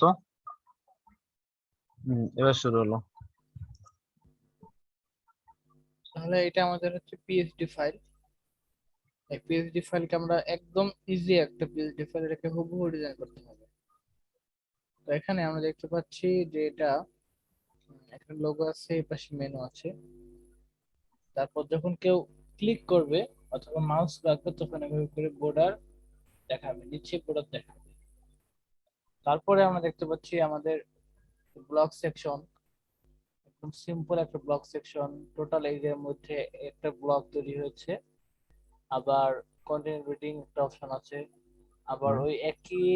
তো এবার শুরু হলো। তাহলে এটা আমাদের হচ্ছে পিএইচডি ফাইল। এই পিএইচডি ফাইলকে আমরা একদম ইজি একটা পিএইচডি ফাইল রেখে হুবহু ডিজাইন করতে হবে। তো এখানে আমরা দেখতে পাচ্ছি যে এটা একটা লোগো আছে, এই পাশে মেনু আছে। তারপর যখন কেউ ক্লিক করবে অথবা মাউস রাখবে তখন এভাবে করে বর্ডার দেখাবে, নিচে বর্ডার দেখাবে। তারপরে আমরা দেখতে পাচ্ছি আমাদের ব্লক সেকশন, একদম সিম্পল একটা ব্লক সেকশন। টোটাল এরিয়ার মধ্যে একটা ব্লক তৈরি হয়েছে। আবার কন্টেন্ট রিডিং একটা অপশন আছে। আবার ওই একই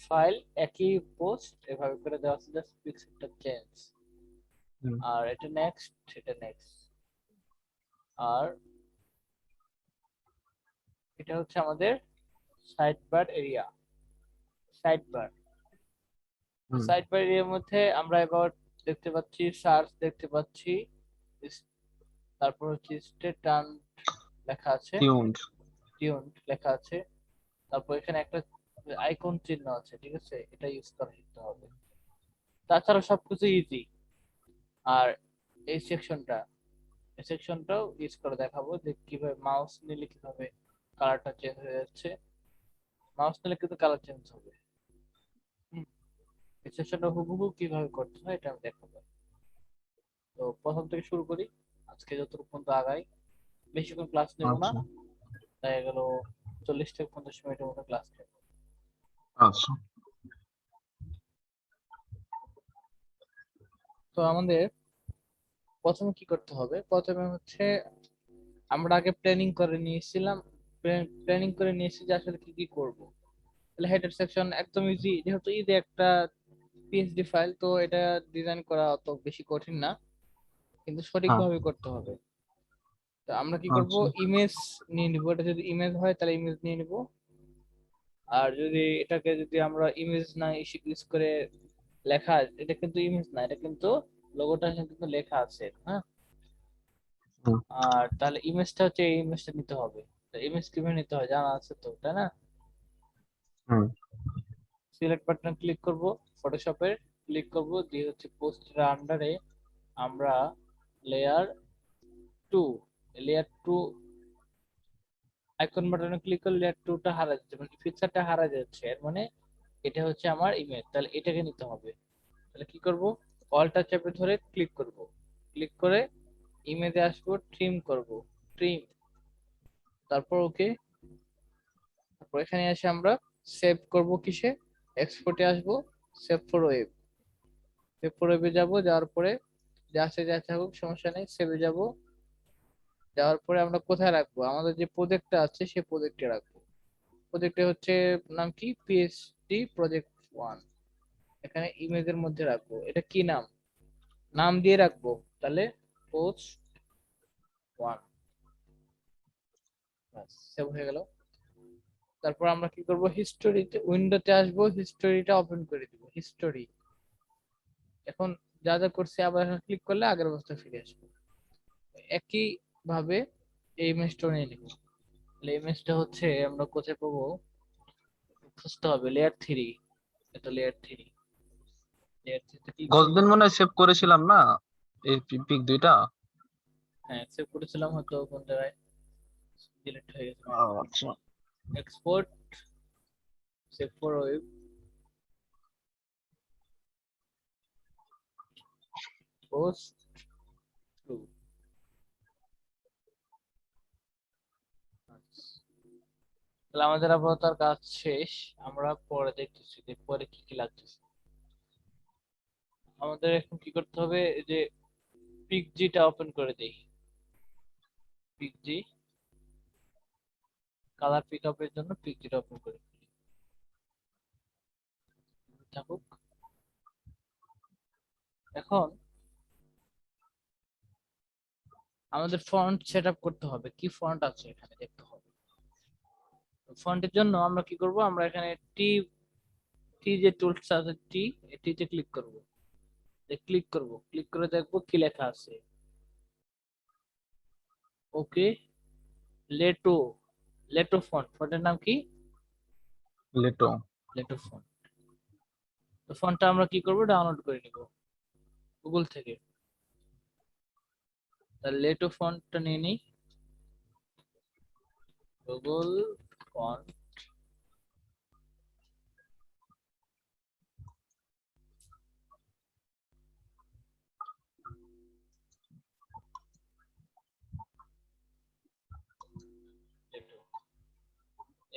ফাইল একই পোস্ট এভাবে করে দেওয়া আছে, জাস্ট পিক্সেলটা চেঞ্জ। আর এটা নেক্সট, এটা নেক্সট। আর এটা হচ্ছে আমাদের side bar area. Side bar এরিয়ার মধ্যে আমরা এবার দেখতে পাচ্ছি সার্চ দেখতে পাচ্ছি, তারপর হচ্ছে স্টেটান লেখা আছে, টিউনড লেখা আছে। তারপর এখানে একটা আইকন চিহ্ন আছে, ঠিক আছে, এটা ইউজ করে শিখতে হবে। তাছাড়া সবকিছু ইজি। আর এই সেকশনটাও ইউজ করে দেখাবো যে কিভাবে মাউস নিলে কিভাবে কালারটা চেঞ্জ হয়ে যাচ্ছে। মাউস নিলে কিন্তু কালার চেঞ্জ হবে। এই সেকশনটা হুবহু কিভাবে করতে হয় এটা আমি দেখাবো। তো প্রথম থেকে শুরু করি। আজকে যতটুকু পর্যন্ত আগাই, বেশিক্ষণ ক্লাস নেব না, আচ্ছা তাই গেল 40 থেকে 50 মিনিটের মতো ক্লাস নেব। আচ্ছা তো আমাদের প্রথমে কি করতে হবে, প্রথমে হচ্ছে আমরা আগে প্ল্যানিং করে নিয়েছি যে আসলে কি কি করব। তাহলে হেডার সেকশন একদম ইজি, যেহেতু ইজি একটা পিএইচডি ফাইল, তো এটা ডিজাইন করা অত বেশি কঠিন না, কিন্তু হ্যাঁ সঠিকভাবে করতে হবে। তো আমরা কি করব, আচ্ছা ইমেজ নিয়ে নিব। এটা যদি ইমেজ হয় তাহলে ইমেজ নিয়ে নিব। আর যদি এটাকে যদি আমরা ইমেজ না ইউজ করে লেখা, এটা কিন্তু ইমেজ না, এটা কিন্তু লোগোটা কিন্তু লেখা আছে, হ্যাঁ। হুম, আর তাহলে ইমেজটা হচ্ছে এই ইমেজটা নিতে হবে। তো ইমেজ কিভাবে নিতে হয় জানা আছে তো, তাই না? হুম, সিলেক্ট বাটন ক্লিক করব, ফটোশপে ক্লিক করব, দিয়ে হচ্ছে পোস্টের আন্ডারে আমরা layer two layer two icon বাটনে ক্লিক করলে লেয়ার টুটা হারা যাচ্ছে, মানে পিকচারটা হারা যাচ্ছে। এর মানে এটা হচ্ছে আমার ইমেজ, তাহলে এটাকে নিতে হবে। তাহলে কি করব, অল্টার চেপে ধরে ক্লিক করব, ক্লিক করে ইমেজে আসবো, ট্রিম করব, ট্রিম, তারপর ওকে। তারপর এখানে এসে আমরা সেভ করব কিসে, এক্সপোর্টে আসবো, save for web. Save for ওয়েবে যাবো, যাওয়ার পরে যা আছে যা থাকুক সমস্যা নেই, সেভে যাব। যাওয়ার পরে আমরা কোথায় রাখবো, আমাদের যে প্রজেক্টটা আছে সেই প্রজেক্টে রাখবো। প্রজেক্টে হচ্ছে নাম কি, পিএইচডি প্রজেক্ট 1। এখানে ইমেজের মধ্যে রাখবো। এটা কি নাম, নাম দিয়ে রাখবো, তাহলে পোস্ট 1, সেভ হয়ে গেল। তারপর আমরা কি করব, হিস্টোরিতে উইন্ডোতে আসবো, হিস্টোরিটা ওপেন করে দিব, হিস্টোরি। এখন যা যা করছি আবার ক্লিক করলে আগের অবস্থায় ফিরে আসবো। একই ভাবে এই ইমেজটা নিয়ে নিব। তাহলে ইমেজটা হচ্ছে আমরা কোথায় পাবো, খুঁজতে হবে লেয়ার 3। এটা লেয়ার 3, লেয়ার 3 তে ক্লিক করব। গতদিন মনে হয় সেভ করেছিলাম না এই পিক দুইটা। হ্যাঁ, সেভ করেছিলাম, হয়তো কোন জায়গায় ডিলিট হয়ে গেছে। আচ্ছা export, save for web, post 2। তাহলে আমাদের আপাতত আর কাজ শেষ। আমরা পরে দেখতেছি যে পরে কি কি লাগতেছে। আমাদের এখন কি করতে হবে, এই যে পিকজিটা ওপেন করে দেই। পিকজি কালার পিকআপের জন্য পিকজিটা ওপেন করে দিই, থাকুক। এখন আমাদের ফন্ট সেটআপ করতে হবে, কি ফন্ট আছে এখানে দেখতে হবে। ফন্টের জন্য আমরা কি করব, আমরা এখানে টি টি যে টুলস আছে, টিতে ক্লিক করব। ক্লিক করে দেখবো কি লেখা আছে। ওকে, লেটো, লেটো ফন্ট, ফন্টের নাম কি, লেটো। লেটো ফন্ট। তো ফন্টটা আমরা কি করব, ডাউনলোড করে নিব গুগল থেকে। তাহলে লেটো ফন্টটা নিয়ে নিই, গুগল ফন্ট।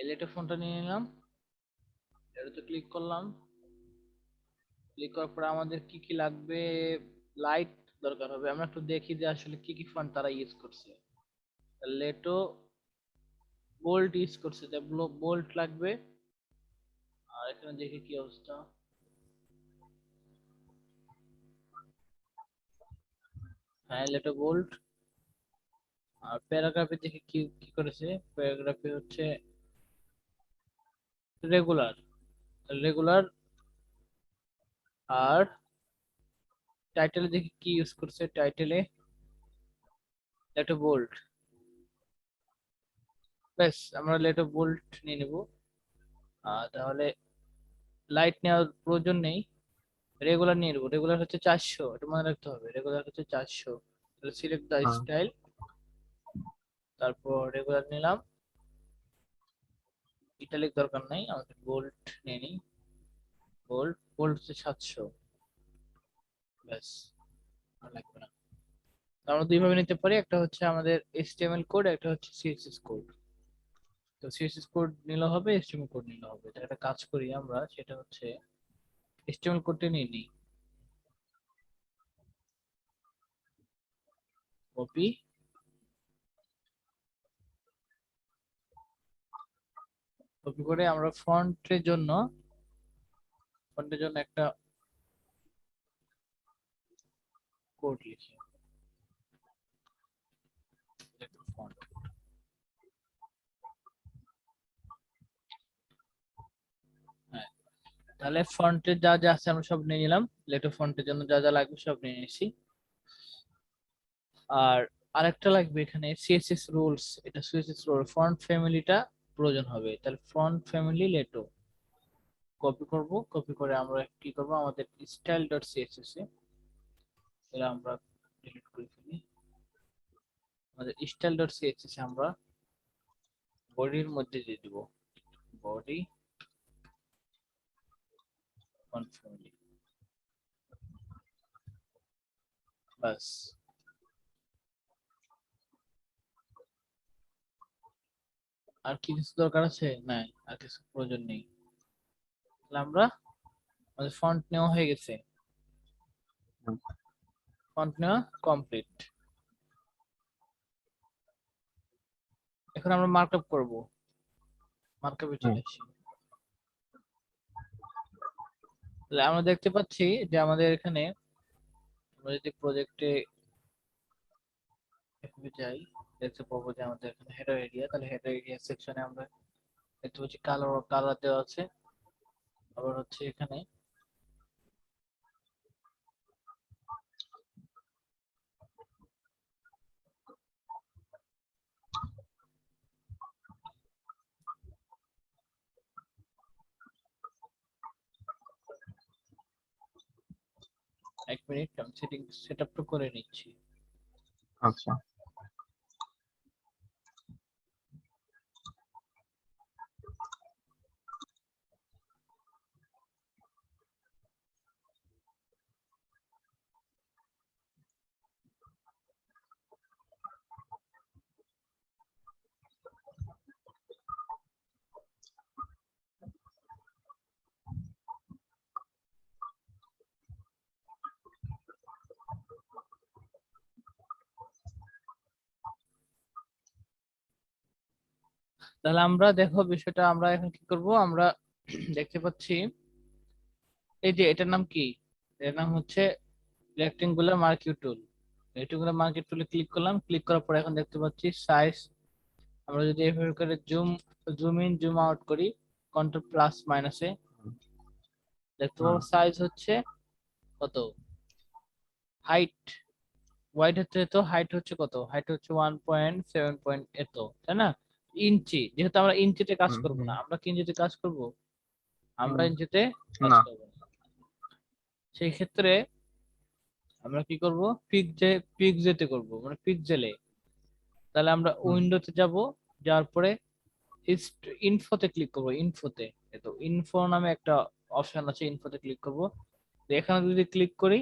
এই লেটো ফন্টটা নিয়ে নিলাম, এটাতে ক্লিক করলাম। ক্লিক করার পরে আমাদের কি কি লাগবে, লাইট দরকার হবে। আমরা একটু দেখি যে আসলে কি কি ফন্ট তারা ইউজ করছে। লেটো বোল্ড ইউজ করছে, তাই বোল্ড লাগবে। আর এখানে দেখি কি অবস্থা। হ্যাঁ, লেটো বোল্ড। আর প্যারাগ্রাফে দেখি কি কি করেছে, প্যারাগ্রাফে হচ্ছে রেগুলার, রেগুলার। আর টাইটেলে দেখি কি ইউজ করছে, টাইটেলে লেটো বোল্ড। ব্যাস, আমরা লেটো বোল্ড নিয়ে নেব। তাহলে লাইট নেওয়ার প্রয়োজন নেই, রেগুলার নিয়ে নেবো। রেগুলার হচ্ছে 400, এটা মনে রাখতে হবে, রেগুলার হচ্ছে 400। তাহলে সিলেক্ট দা হ্যাঁ স্টাইল, তারপর রেগুলার নিলাম। ইটালিক দরকার নাই, আমাদের বোল্ড নিয়ে নিই। বোল্ড বোল্ড হচ্ছে 700। ব্যাস, আর লাগবে না। তো আমরা দুই ভাবে নিতে পারি, একটা হচ্ছে আমাদের HTML কোড, একটা হচ্ছে CSS কোড। তো CSS কোড নিলে হবে, HTML কোড নিলে হবে। তো একটা কাজ করি আমরা, সেটা হচ্ছে HTML কোডটা নিয়ে নিই। কপি, কপি করে আমরা ফন্টের জন্য একটা কোড লিখি, ফন্ট। হ্যাঁ, তাহলে ফন্টের যা যা আছে আমরা সব নিয়ে নিলাম, লেটো ফন্টের জন্য যা যা লাগবে সব নিয়ে নিয়েছি। আর আরেকটা লাগবে এখানে সিএসএস রুলস, এটা সিএসএস রুল ফন্ট ফ্যামিলিটা প্রয়োজন হবে। তাহলে ফন্ট ফ্যামিলি লেটো কপি করব, কপি করে আমরা কি করব, আমাদের স্টাইল ডট সিএসএস এ এটা আমরা ডিলিট করে ফেলি। আমাদের স্টাইল ডট সিএসএস এ আমরা বডির মধ্যে দিয়ে দিব, বডি ফন্ট ফ্যামিলি। বাস। আর কি কিছু দরকার আছে? নাই, আর কিছু প্রয়োজন নেই। তাহলে আমরা, আমাদের ফন্ট নেওয়া হয়ে গেছে, ফন্ট নেওয়া কমপ্লিট। এখন আমরা মার্কআপ করব, মার্কআপে চলে আসি। তাহলে আমরা দেখতে পাচ্ছি যে আমাদের এখানে, আমরা যদি প্রজেক্টে যাই, দেখতে পাবো যে আমাদের এখানে হেডার এরিয়া, তাহলে হেডার এরিয়া সেকশনে আমরা দেখতে পাচ্ছি কালো কালার দেওয়া আছে। আবার হচ্ছে এখানে এক মিনিট, আমি সেট আপটা করে নিচ্ছি। আচ্ছা। তাহলে আমরা দেখো বিষয়টা, আমরা এখন কি করব, আমরা দেখতে পাচ্ছি এই যে এটার নাম কি, এর নাম হচ্ছে রেক্টেঙ্গুলার মার্কিউ টুল। রেক্টেঙ্গুলার মার্কিউ টুলে ক্লিক করলাম, ক্লিক করার পর এখন দেখতে পাচ্ছি সাইজ। আমরা যদি এভাবে করে জুম ইন জুম আউট করি, কন্ট্রোল প্লাস মাইনাসে, দেখতে পাবো হুম সাইজ হচ্ছে কত, হাইট ওয়াইড হচ্ছে তো, হাইট হচ্ছে কত, হাইট হচ্ছে 1.7 পয়েন্ট এত, তাই না? ইঞ্চি, যেহেতু আমরা ইঞ্চিতে কাজ হুম করব হুম না, আমরা কি ইঞ্চিতে কাজ করব, আমরা হুম। ইঞ্চিতে কাজ না। করব না। সেই ক্ষেত্রে আমরা কি করব, পিকজেতে করব, মানে পিকজেলে। তাহলে আমরা হুম উইন্ডোতে যাব, যাওয়ার পরে ইনফোতে ক্লিক করব। ইনফোতে, তো ইনফো নামে একটা অপশন আছে, ইনফোতে ক্লিক করব। তো এখানে যদি ক্লিক করি,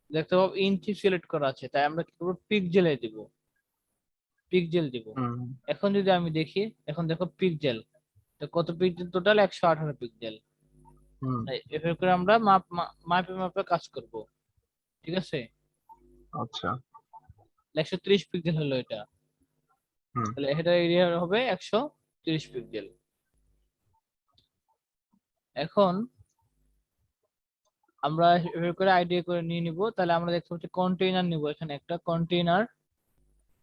দেখতে পাবো ইঞ্চি সিলেক্ট করা আছে, তাই আমরা কি করবো, পিকজেলে দিব, পিকজেল দিব। হুম এখন যদি আমি দেখি, এখন দেখো পিকজেল, তো কত পিক্সেল, টোটাল 118 পিক্সেল। হুম। এভাবে করে আমরা মাপে মাপে কাজ করব, ঠিক আছে। আচ্ছা। 130 পিক্সেল হলো এটা, হুম তাহলে এটা এরিয়া হবে 130 পিক্সেল। এখন আমরা এভাবে করে আইডিয়া করে নিয়ে নিব। তাহলে আমরা দেখতে পাচ্ছি কন্টেইনার নিব, এখানে একটা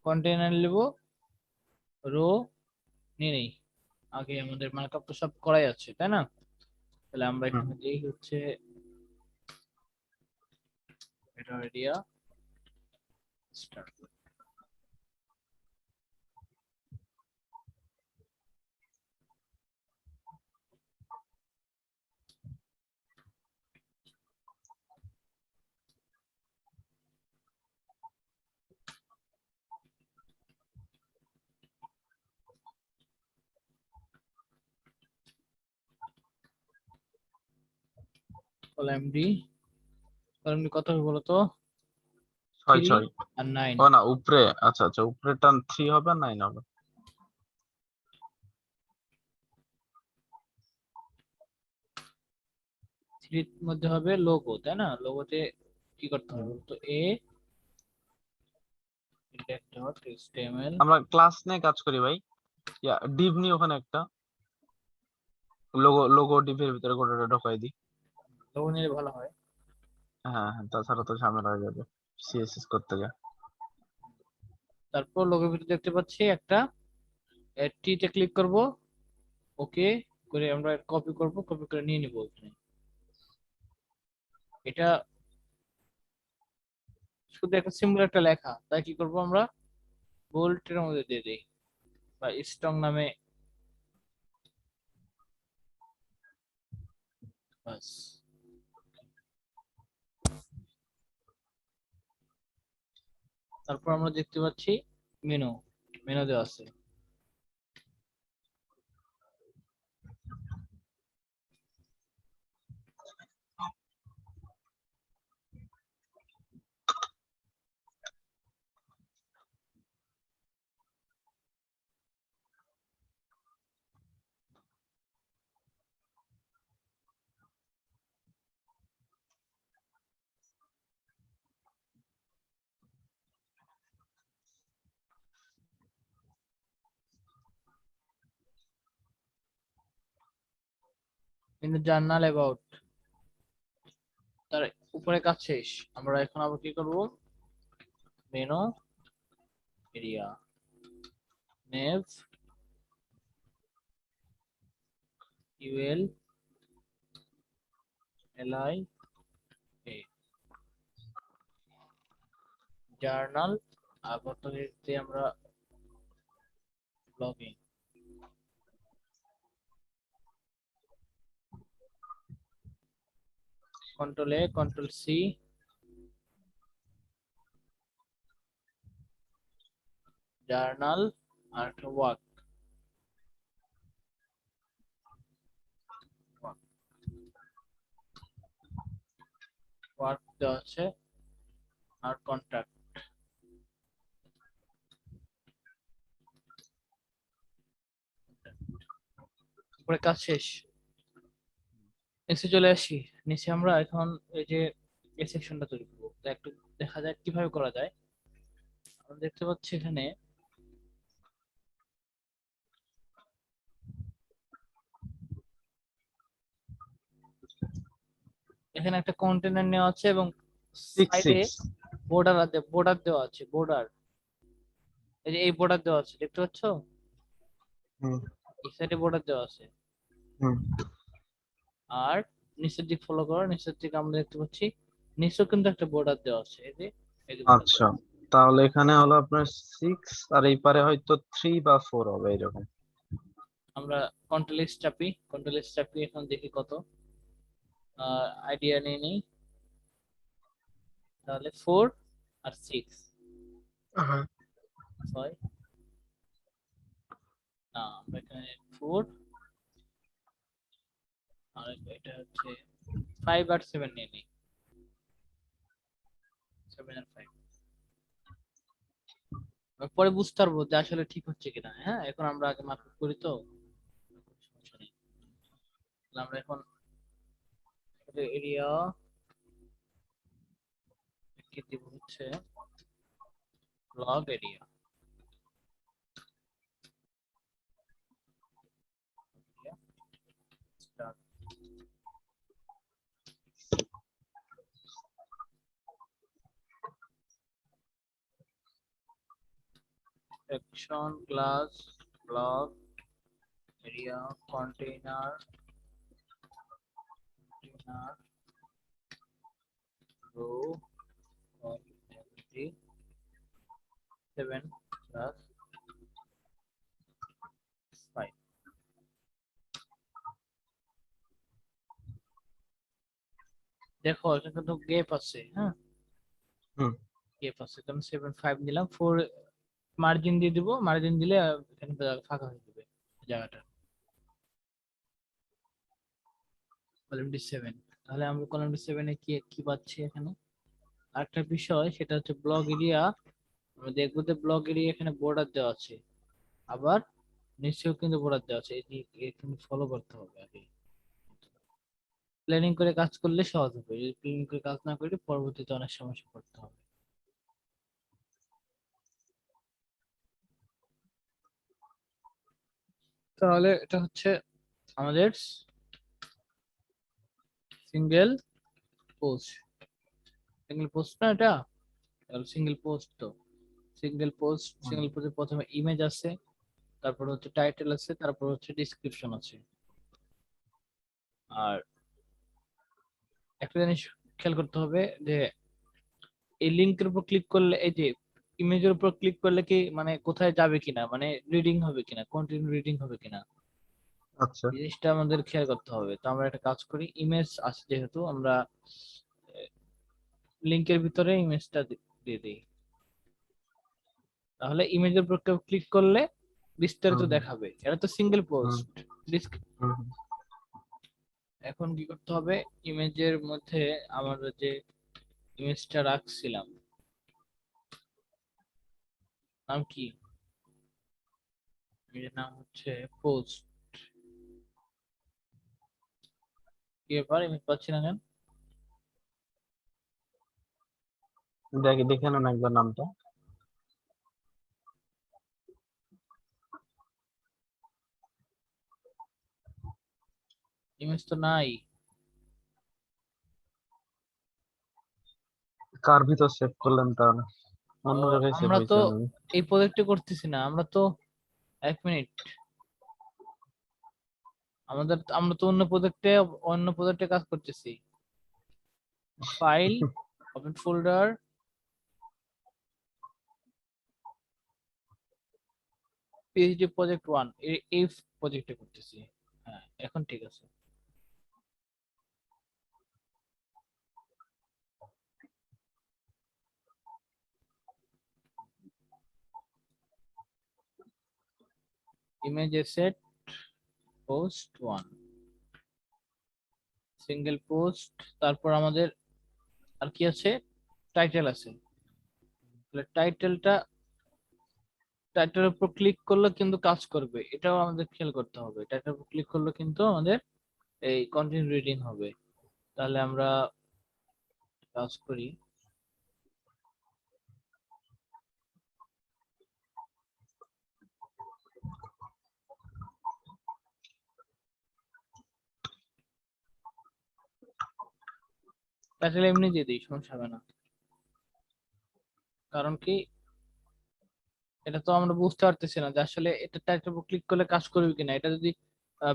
কন্টেইনার নিব, রো নিয়ে নেই। আগে আমাদের মার্কআপ তো সব করাই আছে, তাই না? তাহলে আমরা হুম। এখানে যেই হচ্ছে এটা area start, column D. Column D কত হবে বলো তো? 6 3 6। আর 9। ও না, উপরে। আচ্ছা আচ্ছা, উপরে টান 3 হবে, 9 হবে। 3 মধ্যে হবে লোগো, তাই না? লোগোতে কি করতে হবে হুম। বলতো, এ ইন্ডেক্স ডট এইচটিএমএল। আমরা ক্লাস নিয়ে কাজ করি ভাই। ডিভ নিয়ে ওখানে একটা লোগো লোগো ডিভের ভিতরে গোটাটা ঢোকাই দিই। লোগো নিলে ভালো হয়। হ্যাঁ হ্যাঁ, তাছাড়া তো ঝামেলা হয়ে যাবে সিএসএস করতে গিয়ে। তারপর লোগোর ভিতরে দেখতে পাচ্ছি একটা টি তে ক্লিক করব, ওকে করে আমরা কপি করব, কপি করে নিয়ে নিব এখানে। এটা শুধু একটা সিম্বল, একটা লেখা, তাই কি করব আমরা বোল্টের মধ্যে দিয়ে দিই, বা স্ট্রং নামে, বাস। তারপর আমরা দেখতে পাচ্ছি মেনু, মেনু দেওয়া আছে। মেনু জার্নাল অ্যাবাউট, তার উপরে কাজ শেষ। আমরা এখন আবার কি করব, মেনু এরিয়া, নেভ, ইউএল, এলআই, এ, জার্নাল, আর পদ্ধতিতে আমরা ব্লগিং, কন্ট্রোল এ, কন্ট্রোল সি, জার্নাল, আর ওয়ার্ক, ওয়ার্ক দেওয়া আছে, আর কন্ট্যাক্ট। উপরে কাজ শেষ, নিচে চলে আসি। নিচে আমরা এখন এই যে এই সেকশনটা তৈরি করবো, তো একটু দেখা যাক কিভাবে করা যায়। আমরা দেখতে পাচ্ছি এখানে এখানে একটা কন্টেনার নেওয়া আছে, এবং 6 সাইডে 6। বোর্ডার দেওয়া আছে, বর্ডার। এই যে এই বর্ডার দেওয়া আছে, দেখতে পাচ্ছ? হুম এই সাইডে বর্ডার দেওয়া আছে। হুম। আর নিচের দিক ফলো করো, নিচের দিকে আমরা দেখতে পাচ্ছি নিচেও কিন্তু একটা বর্ডার দেওয়া আছে, এই যে বর্ডার আচ্ছা, দেওয়া আছে। তাহলে এখানে হলো আপনার 6, আর এই পারে হয়তো 3 বা 4 হবে এরকম। আমরা কন্ট্রোল এস চাপি এখন দেখি কত আইডিয়া নেই নেই। তাহলে 4 আর 6 হ্যাঁ 6 না আমরা এখানে 4 আর এটা হচ্ছে 5 আর 7 নিয়ে নিই 7 আর 5 পরে বুঝতে পারবো যে আসলে ঠিক হচ্ছে কিনা। হ্যাঁ এখন আমরা আগে মার্ক করি তো সমস্যা নেই। তাহলে আমরা এখন এরিয়া কি দিব হচ্ছে log area start section class block area container row of empty 7 plus 5 দেখো এখানে কিন্তু গ্যাপ আছে। হ্যাঁ হুম গ্যাপ আছে কারণ 7 5 নিলাম 4 মার্জিন দিয়ে দিব মার্জিন দিলে এখানে ফাঁকা হয়ে যাবে জায়গাটা কলামটি 7 তাহলে আমরা কলামটি 7 এ কি কি পাচ্ছি এখানে আরেকটা বিষয় সেটা হচ্ছে ব্লক এরিয়া আমরা দেখবো যে ব্লক এরিয়া এখানে বর্ডার দেওয়া আছে আবার নিচেও কিন্তু বর্ডার দেওয়া আছে এখানে ফলো করতে হবে আগে প্ল্যানিং করে কাজ করলে সহজ হবে যদি প্ল্যানিং করে কাজ না করলে পরবর্তীতে অনেক সমস্যা পড়তে হবে তাহলে এটা হচ্ছে আমাদের সিঙ্গেল পোস্ট সিঙ্গেল পোস্ট না এটা সিঙ্গেল পোস্ট তো হুম সিঙ্গেল পোস্টে প্রথমে ইমেজ আছে তারপর হচ্ছে টাইটেল আছে তারপর হচ্ছে ডিসক্রিপশন আছে আর একটা জিনিস খেয়াল করতে হবে যে এই লিংকের উপর ক্লিক করলে এই যে ইমেজের উপর ক্লিক করলে কি মানে কোথায় যাবে কিনা মানে রিডিং হবে কিনা কন্টিনিউ রিডিং হবে কিনা আচ্ছা এই জিনিসটা আমাদের খেয়াল করতে হবে তো আমরা একটা কাজ করি ইমেজ আছে যেহেতু আমরা লিংকের ভিতরে ইমেজটা দিয়ে দিই তাহলে ইমেজের উপর কেউ ক্লিক করলে বিস্তারিত হুম হুম দেখাবে এটা তো সিঙ্গেল হুম পোস্ট হুম হুম। এখন কি করতে হবে ইমেজের মধ্যে আমরা যে ইমেজটা রাখছিলাম নাম কি এর নাম হচ্ছে পোস্ট কি ব্যাপার ইমেজ পাচ্ছি না কেন দেখি দেখে নেন একবার নামটা ইমেজ তো নাই কার ভিতর সেভ করলেন তাহলে অন্য ও জায়গায় সেভ আমরা তো হয়েছে আমি এই প্রজেক্টে করতেছি না আমরা তো এক মিনিট আমরা তো অন্য প্রজেক্টে কাজ করতেছি file open folder PhD project 1 এই প্রজেক্টে করতেছি হ্যাঁ এখন ঠিক আছে image set post 1 single post তারপর আমাদের আর কি আছে টাইটেল আছে তাহলে টাইটেলের উপর ক্লিক করলে কিন্তু কাজ করবে এটাও আমাদের খেয়াল করতে হবে টাইটেলের উপর ক্লিক করলে কিন্তু আমাদের এই কন্টিনিউ রিডিং হবে তাহলে আমরা কাজ করি টাইটেল এমনি দিয়ে দিই সমস্যা হবে না কারণ কি এটা তো আমরা বুঝতে পারতেছি না যে আসলে এটা টাইটেল উপর ক্লিক করলে কাজ করবে কিনা এটা যদি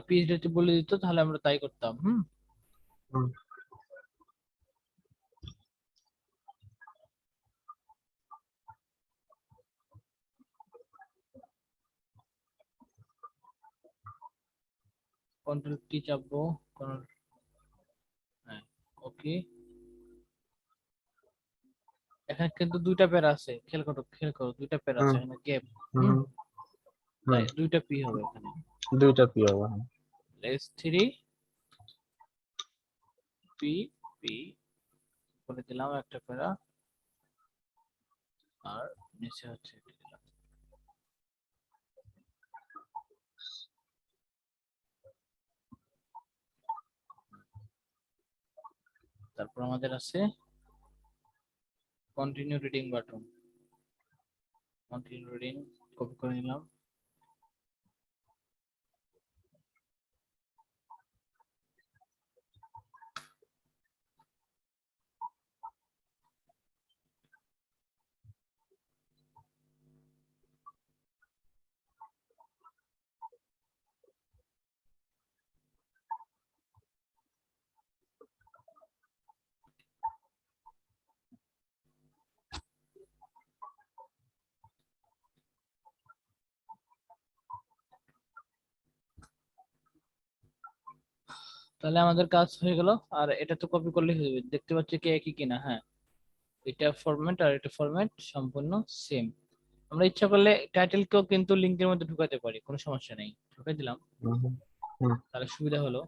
পিএইচডি বলে দিত তাহলে আমরা তাই করতাম হুম হুম কন্ট্রোল টি চাপবো হ্যাঁ ওকে এখানে কিন্তু দুইটা প্যারা আছে, খেয়াল করো দুইটা প্যারা আছে হুম এখানে গ্যাপ। হুম হুম, হুম হুম, তাই দুইটা পি হবে এখানে। দুইটা পি হবে, হ্যাঁ। S3 পি পি করে দিলাম একটা প্যারা, আর নিচে হচ্ছে এটা দিলাম। তারপর আমাদের আছে continue reading button, continue reading copy করে নিলাম। তাহলে আমাদের কাজ হয়ে গেল। আর এটা তো কপি করলে হয়ে যাবে, দেখতে পাচ্ছি কি একই কিনা, হ্যাঁ এটা ফরম্যাট আর এটা ফরম্যাট সম্পূর্ণ সেম। আমরা ইচ্ছা করলে টাইটেলকেও কিন্তু লিঙ্কের মধ্যে ঢুকাতে পারি, কোনো সমস্যা নেই, ঢুকাই দিলাম। হুম হুম হুম। তাহলে সুবিধা হলো,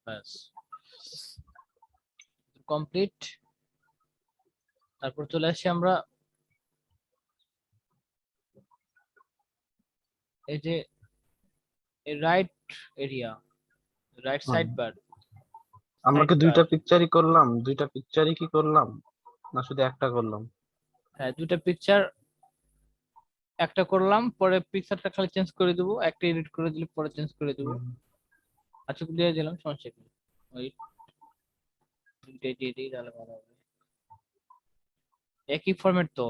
ব্যাস কমপ্লিট। তারপর চলে আসি আমরা এই যে রাইট এরিয়া, রাইট হুম। সাইড বার, আমরা সাইড কি বার। দুইটা পিকচারই করলাম? দুইটা পিকচারই কি করলাম, না শুধু একটা করলাম? হ্যাঁ দুটা পিকচার, একটা করলাম, পরে পিকচারটা খালি চেঞ্জ করে দেবো, একটা এডিট করে দিলে পরে চেঞ্জ করে দেবো। হুম আচ্ছা দিয়ে দিলাম, সমস্যা কি, ওই দুইটাই দিয়ে দিই তাহলে ভালো হবে, একই ফরম্যাট তো,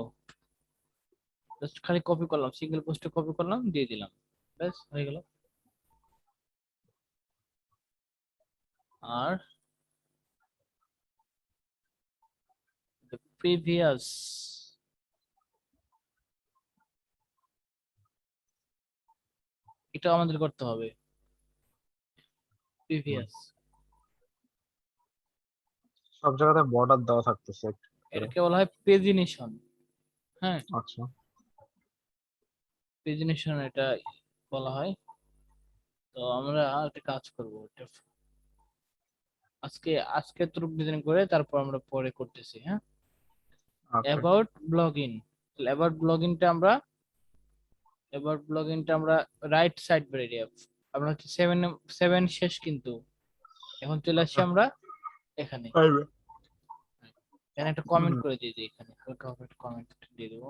জাস্ট খালি কপি করলাম, সিঙ্গেল পোস্টে কপি করলাম দিয়ে দিলাম, ব্যাস হয়ে গেল। আর প্রিভিয়াস, এটা আমাদের করতে হবে, হুম। প্রিভিয়াস। সব জায়গাতে বর্ডার দেওয়া থাকতেছে একটু করে। এটাকে বলা হয় পেজিনেশন। হ্যাঁ আচ্ছা। পেজিনেশন এটা বলা হয়। তো আমরা একটা কাজ করব, এটা আজকে আজকে তুরুপ ডিজাইন করে তারপর আমরা পরে করতেছি, হ্যাঁ। ওকে। অ্যাবাউট ব্লগিং, অ্যাবাউট ব্লগিংটা আমরা, অ্যাবাউট ব্লগিংটা আমরা রাইট সাইড বেরিয়ে, আমরা হচ্ছে সেভেন, সেভেন শেষ কিন্তু, এখন চলে আসছি আমরা এখানে। আইবে। এখানে একটা হুম কমেন্ট করে দিয়ে দিই, এখানে হালকা ভাবে একটা কমেন্ট দিয়ে দেবো।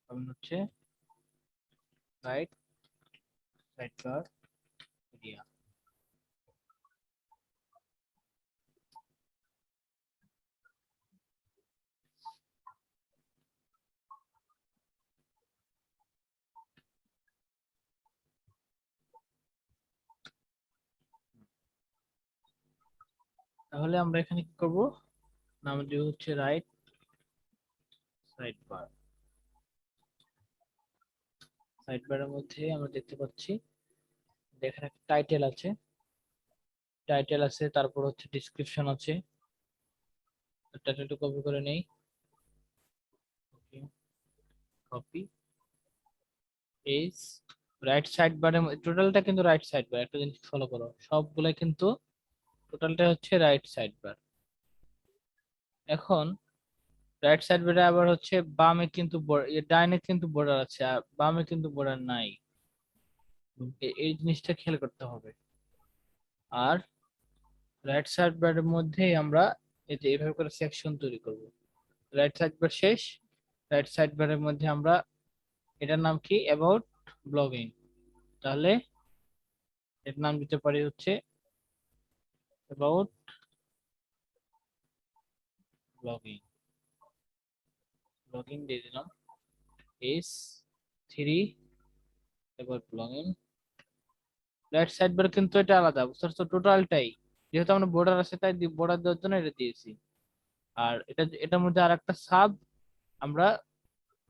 কমেন্ট হচ্ছে রাইট সাইড বার এরিয়া। তাহলে আমরা এখানে কি করব, নাম দিয়ে হচ্ছে রাইট সাইড বার। সাইড বারের মধ্যে আমরা দেখতে পাচ্ছি এখানে একটা টাইটেল আছে, টাইটেল আছে, তারপর হচ্ছে ডিসক্রিপশন আছে। টাইটেলটা কপি করে নেই, কপি পেজ, রাইট সাইড বারের টোটালটা কিন্তু রাইট সাইড বার, একটা জিনিস ফলো করো সবগুলা কিন্তু টোটালটা হচ্ছে রাইট সাইড বার। এখন রাইট সাইড বারে আবার হচ্ছে বামে কিন্তু ডাইনে কিন্তু বর্ডার আছে, আর বামে কিন্তু বর্ডার নাই, এই জিনিসটা খেয়াল করতে হবে। আর রাইট সাইড বারের মধ্যেই আমরা এই যে এইভাবে করে সেকশন তৈরি করব। রাইট সাইড বার শেষ, রাইট সাইড বারের মধ্যে আমরা এটার নাম কি, অ্যাবাউট ব্লগিং, তাহলে এর নাম দিতে পারি হচ্ছে অ্যাবাউট ব্লগিং, ব্লগিং দিয়ে দিলাম S3, about blogging. Right side bar কিন্তু এটা আলাদা, বুঝতে পারছো, টোটালটাই যেহেতু আমরা বর্ডার আছে তাই বর্ডার দেওয়ার জন্য এটা দিয়েছি। আর এটা এটার মধ্যে আর একটা সাব আমরা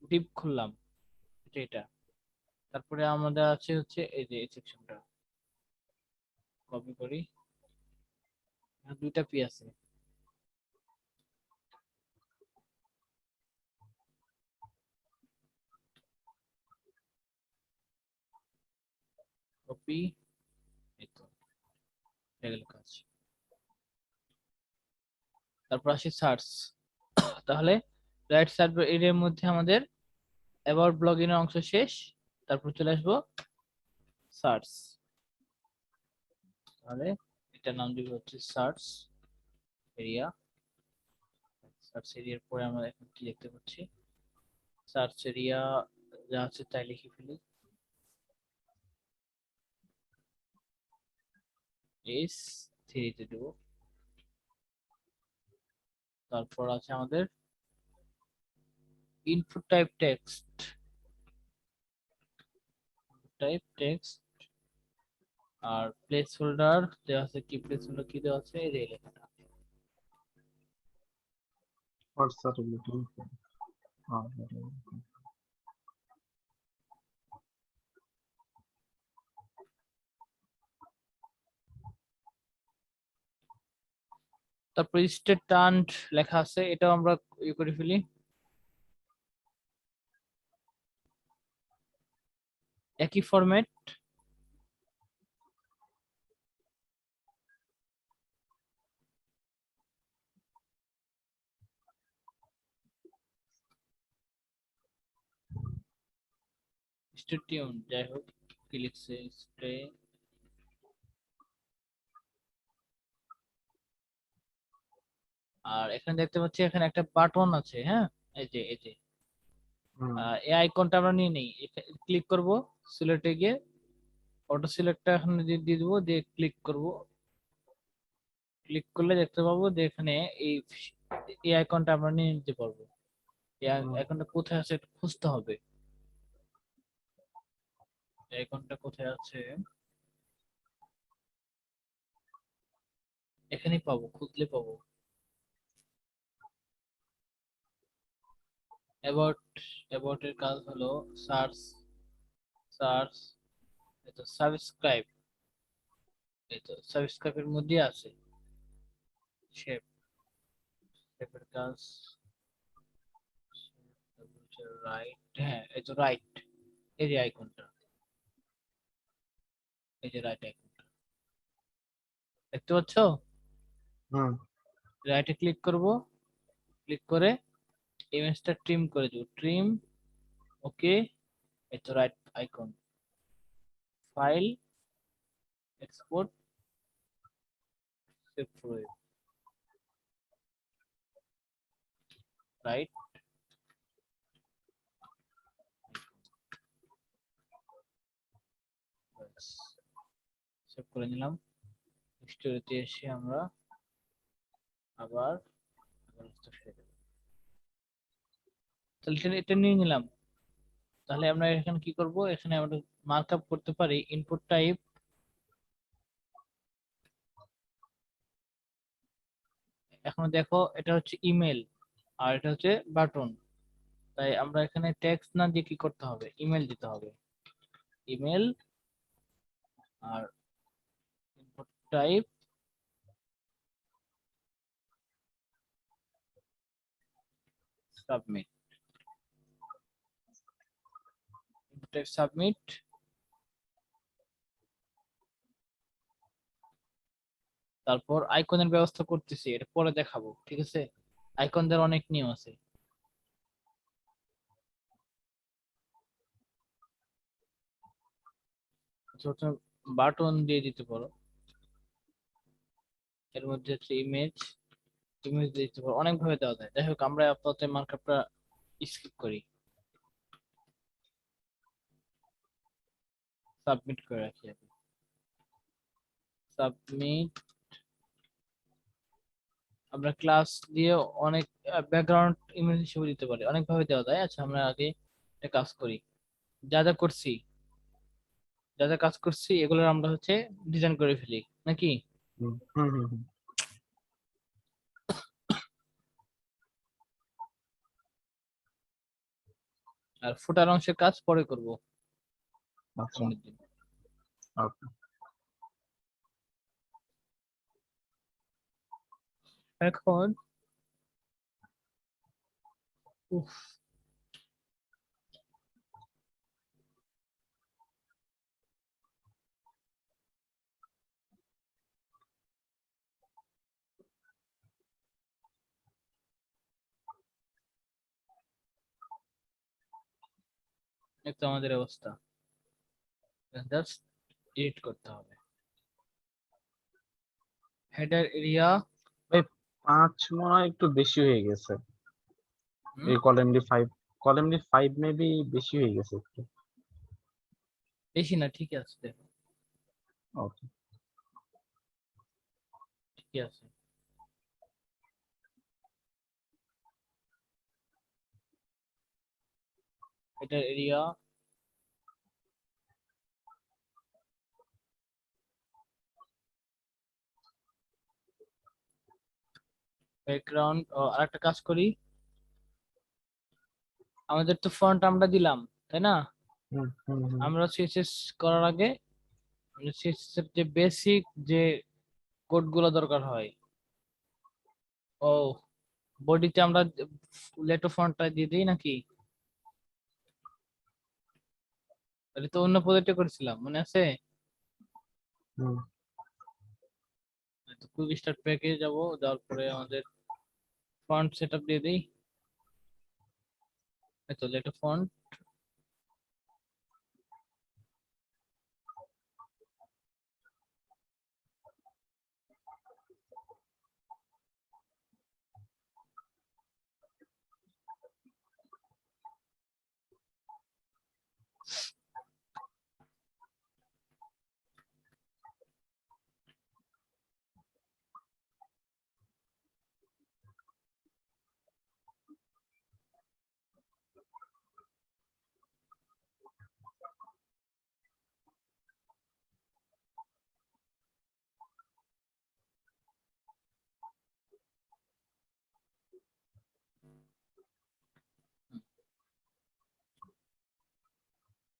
ডিপ খুললাম, এটা। তারপরে আমাদের আছে হচ্ছে এই যে এই সেকশনটা, কপি করি, দুইটা পি আছে, কপি, এই তো হয়ে গেল কাজ। তারপর আসি সার্চ। তাহলে রাইট সাইড এরিয়ার মধ্যে আমাদের অ্যাবাউট ব্লগিং এর অংশ শেষ। তারপর চলে আসবো সার্চ। তাহলে এটা নাম দিব হচ্ছে সার্চ এরিয়া। সার্চ এরিয়ার পরে আমরা এখন কি দেখতে পাচ্ছি, সার্চ এরিয়া যা আছে তাই লিখে ফেলি, S3 তে দেব। তারপর আছে আমাদের ইনপুট টাইপ টেক্সট, আর প্লেস হোল্ডার দেওয়া আছে, কি প্লেস হোল্ডার কি দেওয়া আছে, এই যে লেখাটা। versatility. তারপর স্টেট টার্নড লেখা আছে, এটাও আমরা ইয়ে করে ফেলি, একই ফরম্যাট। স্টেট টিউন যাই হোক, কি লিখছে স্টে। আর এখানে দেখতে পাচ্ছি এখানে একটা বাটন আছে, হ্যাঁ, এই যে এই আইকনটা আমরা নিয়ে নেই, ক্লিক করব, সিলেক্টে গিয়ে অটো সিলেক্টটা এখানে দিয়ে দিব, দিয়ে ক্লিক করব। ক্লিক করলে দেখতে পাবো যে এখানে এই এই আইকনটা আমরা নিয়ে নিতে পারবো। এই আইকনটা কোথায় আছে একটু খুঁজতে হবে, এই আইকনটা কোথায় আছে, এখানেই পাবো, খুঁজলে পাবো। অ্যাবাউট, অ্যাবাউট এর কাজ হলো সার্চ, সার্চ, এই তো সাবস্ক্রাইব, এই তো সাবস্ক্রাইবের মধ্যে আছে শেপ, শেপের কাজ রাইট, হ্যাঁ এই তো রাইট, এই যে আইকনটা, এই যে রাইট আইকনটা দেখতে পাচ্ছ, রাইটে ক্লিক করব, ক্লিক করে ইমেজটা ট্রিম করে দেব, ট্রিম, ওকে, এই তো right icon, file, export, save করে রাইট, সেভ করে নিলাম। স্টোরিতে এসে আমরা আবার তাহলে এটা নিয়ে নিলাম। তাহলে আমরা এখানে কি করব, এখানে আমরা মার্কআপ করতে পারি ইনপুট টাইপ, এখন দেখো এটা হচ্ছে ইমেল আর এটা হচ্ছে বাটন, তাই আমরা এখানে টেক্সট না দিয়ে কি করতে হবে, ইমেল দিতে হবে, ইমেল, আর input type submit, input type submit. তারপর আইকনের ব্যবস্থা করতেছি, এটা পরে দেখাবো, ঠিক আছে, আইকনদের অনেক নিয়ম আছে। বাটন দিয়ে দিতে পারো, এর মধ্যে হচ্ছে ইমেজ, ইমেজ দিয়ে দিতে পারো, অনেক ভাবে দেওয়া যায়। যাই হোক আমরা আপাতত মার্কআপটা স্কিপ করি, সাবমিট করে রাখি, সাবমিট। আমরা ক্লাস দিয়ে অনেক ব্যাকগ্রাউন্ড ইমেজ হিসেবে দিতে পারি, অনেক ভাবে দেওয়া যায়। আচ্ছা আমরা আগে একটা কাজ করি, যা যা করছি, যা যা কাজ করছি এগুলো আমরা হচ্ছে ডিজাইন করে ফেলি নাকি। আর ফুটার অংশের কাজ পরে করব আচ্ছা, সামনের দিন। ওকে। এখন উফ, এই তো আমাদের অবস্থা, জাস্ট এডিট করতে হবে। হেডার এরিয়া ভাই 5 মনে হয় একটু বেশি হয়ে গেছে। এই কলাম ডি 5 মেবি বেশি হয়ে গেছে একটু। বেশি না, ঠিক আছে, দেখো ওকে। ঠিক আছে। হেডার এরিয়া ব্যাকগ্রাউন্ড, আরেকটা কাজ করি, আমাদের তো ফন্ট আমরা দিলাম, তাই না? হুম হুম হুম আমরা সিএসএস করার আগে সিএসএস এর যে বেসিক যে কোড গুলো দরকার হয়, ও বডিতে আমরা লেটো ফন্টটা দিয়ে দিই নাকি? এটা তো অন্য প্রজেক্টে করেছিলাম, মনে আছে? হুম। কুইক স্টার্ট প্যাকে যাব, যাওয়ার পরে আমাদের ফন্ট সেটআপ দিয়ে দিই। এই তো লেটো ফন্ট।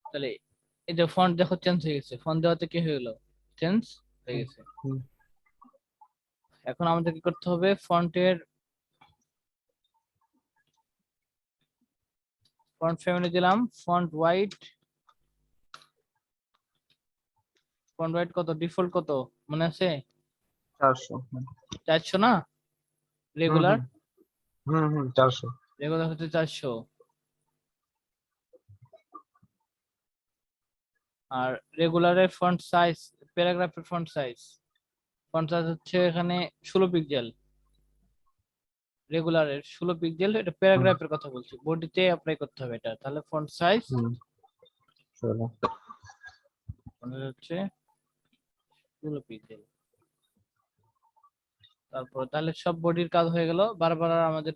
তাহলে এই যে ফন্ট দেখো চেঞ্জ হয়ে গেছে, ফন্ট দেওয়াতে কি হয়ে গেল, চেঞ্জ হয়ে হুম গেছে। হুম এখন আমাদের কি করতে হবে, ফন্টের ফন্ট ফ্যামিলি দিলাম, ফন্ট ওয়াইড কত, ডিফল্ট কত মনে আছে? 400। হুম 400 না? হুম রেগুলার, হুম হুম হুম 400। রেগুলার হচ্ছে 400। আর রেগুলারের ফন্ট সাইজ, প্যারাগ্রাফের ফন্ট সাইজ হচ্ছে এখানে 16 পিক্সেল। রেগুলারের 16 পিক্সেল, এটা হুম প্যারাগ্রাফের কথা বলছি, বডিতে অ্যাপ্লাই করতে হবে এটা। তাহলে ফন্ট সাইজ হুম চলো। হচ্ছে 16 পিক্সেল। তারপর তাহলে সব বডির কাজ হয়ে গেল, বারবার আর আমাদের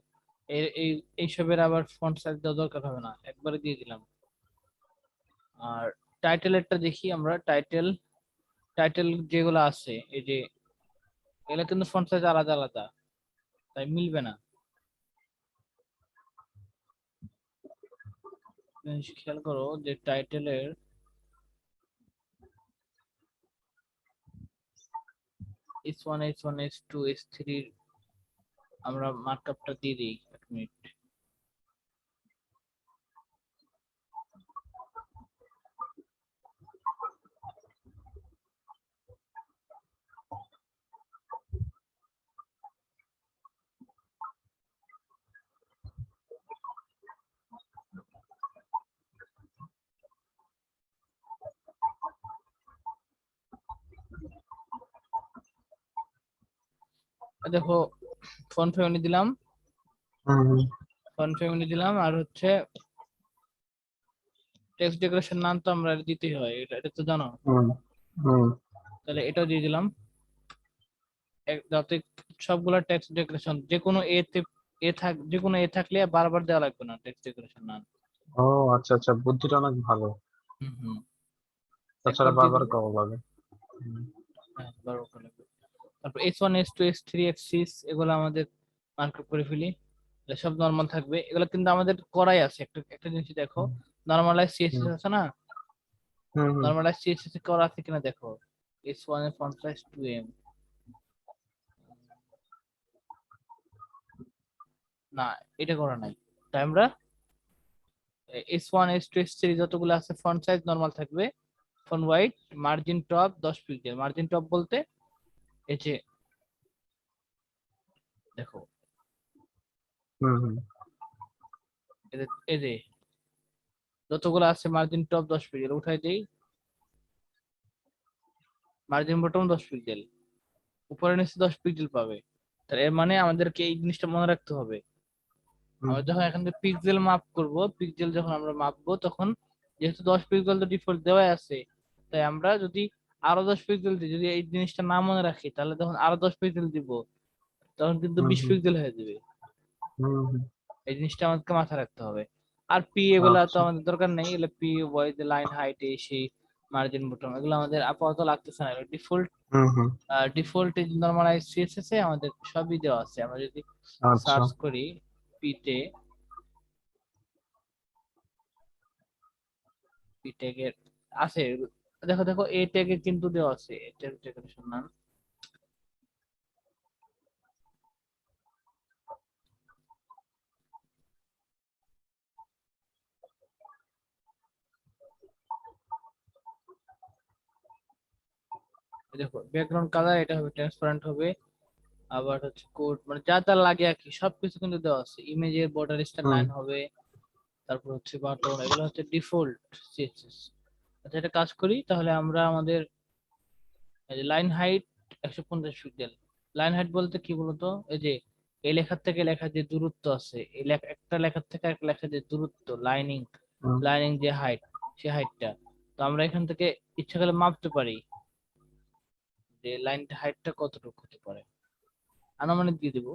এই এইসবের আবার ফন্ট সাইজ দেওয়ার দরকার হবে না, একবারে দিয়ে দিলাম। আর টাইটেলেরটা দেখি আমরা, টাইটেল যেগুলো আছে এই যে, এগুলো কিন্তু ফন্ট সাইজ আলাদা আলাদা, তাই মিলবে না। জিনিস খেয়াল করো যে টাইটেলের S1 S1 S2 S3 আমরা মার্কআপটা দিয়ে দিই, 1 মিনিট। দেখো ফন্ট ফ্যামিলি দিলাম, হুম হুম আর হচ্ছে টেক্সট ডেকোরেশন নাম তো আমরা দিতেই হয়, এটা তো জানো। হুম হুম তাহলে এটাও দিয়ে দিলাম, যাতে সবগুলা টেক্সট ডেকোরেশন যে কোনো যে কোনো এ থাকলে বারবার দেওয়া লাগবে না টেক্সট ডেকোরেশন নাম। ও আচ্ছা আচ্ছা, বুদ্ধিটা অনেক ভালো। হুম হুম, তাছাড়া একবার দিয়ে বারবার দিলে, কল লাগে। হুম হ্যাঁ বারবার করা লাগবে। তারপর S1 S2 S3 S6 এগুলো আমাদের মার্কআপ করে ফেলি, এটা সব নর্মাল থাকবে, এগুলো কিন্তু আমাদের করাই আছে। একটা একটা জিনিস দেখো, হুম নর্মালাইজ সিএসএস হুম আছে না, হুম হুম নর্মালাইজ সিএসএস করা আছে কিনা দেখো। S1 এর ফন্ট সাইজ 2M, না এটা করা নাই। তাই আমরা S1 S2 S3 যতগুলো আছে ফন্ট সাইজ নরমাল থাকবে, font wide, margin top 10 pixel. Margin top বলতে এই যে দেখো, হুম হুম এই যে যতগুলো আছে মার্জিন টপ 10 পিক্সেল উঠাই দেই, মার্জিন বটম 10 পিক্সেল, উপরে নিচে 10 পিক্সেল পাবে। তার এর মানে আমাদেরকে এই জিনিসটা মনে রাখতে হবে, হুম আমরা যখন এখান থেকে পিক্সেল মাপ করব, পিক্সেল যখন আমরা মাপবো তখন যেহেতু 10 পিক্সেল তো ডিফল্ট দেওয়াই আছে, তাই আমরা যদি আরো 10 পিক্সেল দিই, যদি এই জিনিসটা না মনে রাখি তাহলে তখন আরো 10 পিক্সেল দিব, তখন কিন্তু হুম 20 হুম পিক্সেল হয়ে যাবে। হুম হুম। এই জিনিসটা আমাদেরকে মাথায় রাখতে হবে। আর পি এগুলা তো আচ্ছা। আমাদের দরকার নেই, এগুলো পি ওয়াই যে line height AC margin bottom এগুলো আমাদের আপাতত লাগতেছে না, ডিফল্ট হুম হুম। ডিফল্ট নরমালাইজ সিএসএস এ আমাদের সবই দেওয়া আছে। আমরা যদি আচ্ছা। সার্চ করি পিতে, পি ট্যাগের আছে, দেখো দেখো এ ট্যাগে কিন্তু দেওয়া আছে, এ ট্যাগ ডেকোরেশন নাম। এই দেখো ব্যাকগ্রাউন্ড কালার এটা হবে ট্রান্সপারেন্ট হবে, আবার হচ্ছে কোড মানে যা যা লাগে আর কি সবকিছু কিন্তু দেওয়া আছে। ইমেজের বর্ডার স্টাইল হুম লাইন হবে, তারপর হচ্ছে বাটন, এগুলো হচ্ছে ডিফল্ট সিএসএস। আচ্ছা এটা কাজ করি তাহলে আমরা আমাদের line height 150 pixel. Line height বলতে কি বলতো, এই যে এই লেখার থেকে লেখার যে দূরত্ব আছে, এই লেখা একটা লেখার থেকে একটা লেখার যে দূরত্ব লাইনিং, হুম লাইনিং যে হাইট, সে হাইটটা তো আমরা এখান থেকে ইচ্ছা করলে মাপতে পারি যে লাইনটা হাইটটা কতটুকু হতে পারে, আনুমানিক দিয়ে দিব।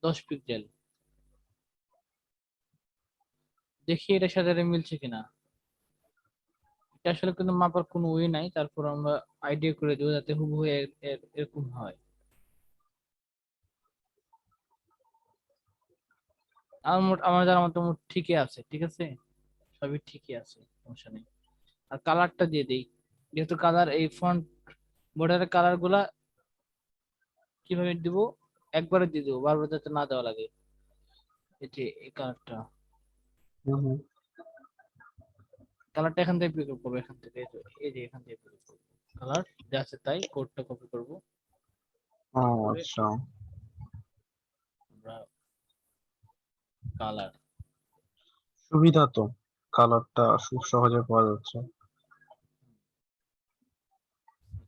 10 পিক্সেল, দেখি এটার সাথে এটা মিলছে কিনা। এটা আসলে কিন্তু মাপার কোনো ওয়ে নাই, তারপর আমরা আইডিয়া করে দেবো যাতে হুবহু এরকম হয়। আমার জানার মতো মোট ঠিকই আছে, ঠিক আছে, সবই ঠিকই আছে, সমস্যা নেই। আর কালারটা দিয়ে দেই, যেহেতু কালার এই ফন্ট বর্ডারের কালার গুলা কিভাবে দিব, একবারে দিয়ে দেবো, বারবার যাতে না দেওয়া লাগে। এই যে এই কালারটা, হুম হুম। কালারটা এখান থেকে পিক করবো, এখান থেকে এই যে এখান থেকে পিক করবো, কালার যা আছে তাই কোডটা কপি করবো, ও করে আচ্ছা। আমরা কালার সুবিধা তো, কালারটা খুব সহজে পাওয়া যাচ্ছে।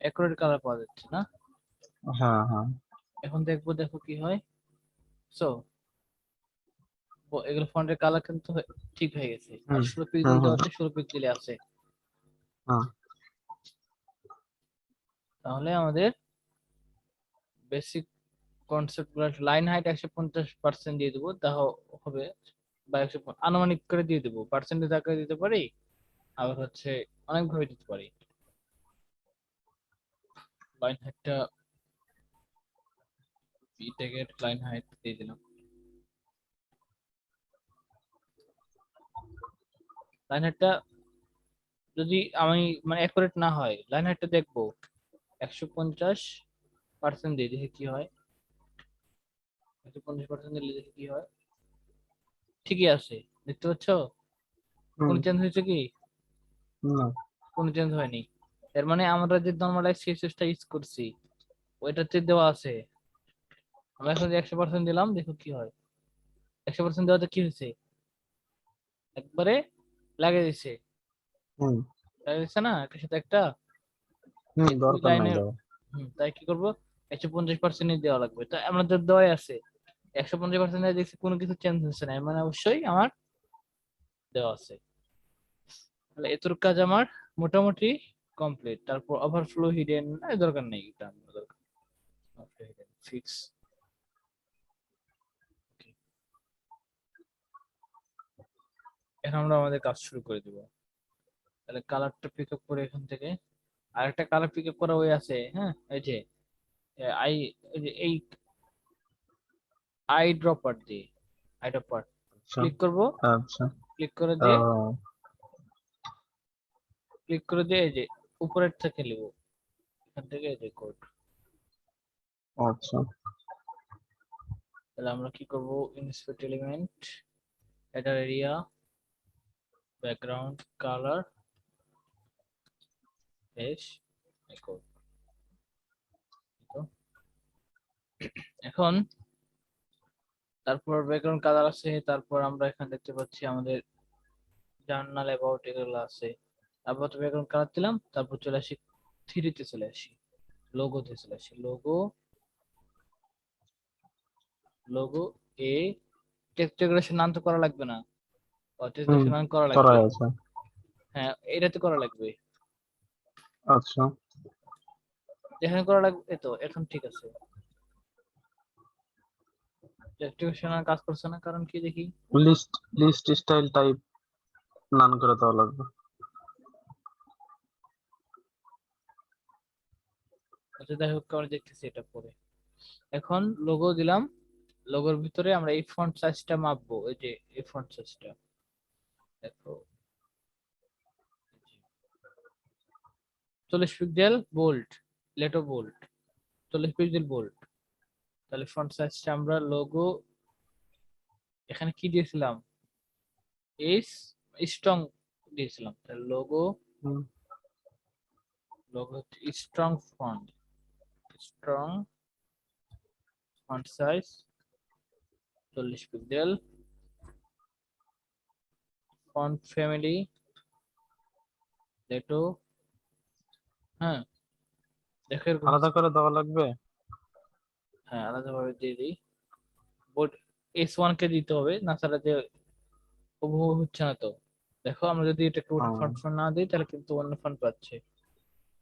অ্যাকুরেট কালার পাওয়া যাচ্ছে না। হ্যাঁ হ্যাঁ। এখন দেখবো, দেখো কি হয়। সো এগুলো ফন্টের কালার কিন্তু ঠিক হয়ে গেছে, আর হুম 16 হুম পিক্সেল হুম। দেওয়াতে 16 পিক্সেলে আছে। হ্যাঁ। তাহলে আমাদের বেসিক কনসেপ্ট গুলো, লাইন হাইট 150% দিয়ে দেবো, তা হবে, বা 100 আনুমানিক করে দিয়ে দেবো, পার্সেন্টেজ আকারে দিতে পারি, আবার হচ্ছে অনেকভাবে দিতে পারি। লাইন হাইটটা বি ট্যাগের লাইন হাইট দিয়ে দিলাম। লাইন হাইটটা যদি আমি মানে অ্যাকুরেট না হয়, লাইন হাইটটা দেখবো 150% দিয়ে দেখি কি হয়, 150% দিলে দেখি কি হয়। ঠিকই আছে, দেখতে পাচ্ছ কোন হুম। চেঞ্জ হয়েছে কি, না। কোনো চেঞ্জ হয়নি। এর মানে আমরা যে নর্মালাইজ সিএসএসটা ইউজ করছি ওইটাতে দেওয়া আছে। আমরা এখন যে 100% দিলাম, দেখো কি হয়। 100% দেওয়াতে কি হয়েছে, একবারে লাগিয়ে দিচ্ছে, হুম লাগিয়ে দিচ্ছে না একটা সাথে একটা, হুম। এই দুই দরকার নাই লাইনের। দেওয়া। তাই কি করবো, 150% দেওয়া লাগবে, তাই আমাদের দেওয়াই আছে। 150% দেখছি কোনো কিছু চেঞ্জ হচ্ছে না, এর মানে অবশ্যই আমার দেওয়া আছে। তাহলে এতটুকু কাজ আমার মোটামুটি কমপ্লিট। তারপর ওভারফ্লো হিডেন দরকার নেই, এটা আমার দরকার ফিক্স। এখন আমরা আমাদের কাজ শুরু করে দিব। তাহলে কালারটা পিক আপ করে এখান থেকে, আরেকটা কালার পিক আপ করা ওই আছে, হ্যাঁ এই যে আই, এই যে এই আই ড্রপার দিয়ে, আই ড্রপার আচ্ছা ক্লিক করব, আচ্ছা। ক্লিক করে দিয়ে, আহ, ক্লিক করে দিয়ে এই যে উপরের থেকে নিব, এখান থেকে এই যে কোড, আচ্ছা তাহলে আমরা কি করব, inspect element, header area, background colour, বেশ এখন এখন তারপর ব্যাকগ্রাউন্ড কালার আছে, তারপর আমরা এখানে দেখতে পাচ্ছি আমাদের জার্নাল অ্যাবাউট এগুলো আছে। তারপর তো ব্যাকগ্রাউন্ড কালার দিলাম, তারপর চলে আসি থ্রিতে, চলে আসি লোগোতে, চলে আসি লোগো এ টেক্সট ডেকোরেশন নাম তো করা লাগবে না, টেক্সট হুম ডেকোরেশন নাম করা করা লাগবে। আছে। হ্যাঁ, এটাতে করা লাগবে, আচ্ছা যেখানে করা লাগবে। এই তো এখন ঠিক আছে, টেক্সট ডেকোরেশন আর কাজ করছে না, কারণ কি দেখি। লিস্ট লিস্ট স্টাইল টাইপ নান করে দেওয়া লাগবে। আচ্ছা যাই হোক, আমরা দেখতেছি এটা পরে। এখন লোগো দিলাম, লোগোর ভিতরে আমরা এই ফন্ট সাইজটা মাপবো, এই যে এই ফন্ট সাইজটা দেখো, 40 pixel bold, Lato bold, 40 pixel bold. তাহলে ফন্ট সাইজটা আমরা লোগো এখানে কি দিয়েছিলাম, এস স্ট্রং দিয়েছিলাম, তাহলে logo hmm, logo strong font size 40 pixel, font family Lato, হ্যাঁ দেখো এরকম আলাদা হচ্ছে করে কিনা। দেওয়া লাগবে। হ্যাঁ আলাদাভাবে দিয়ে দিই, বোর্ড S1 কে দিতে হবে, না ছাড়া যে হুবহু হচ্ছে না তো। দেখো আমরা যদি এটা ওটা হুম, ফন্ট ফন্ট না দিই, তাহলে কিন্তু অন্য ফন্ট পাচ্ছে।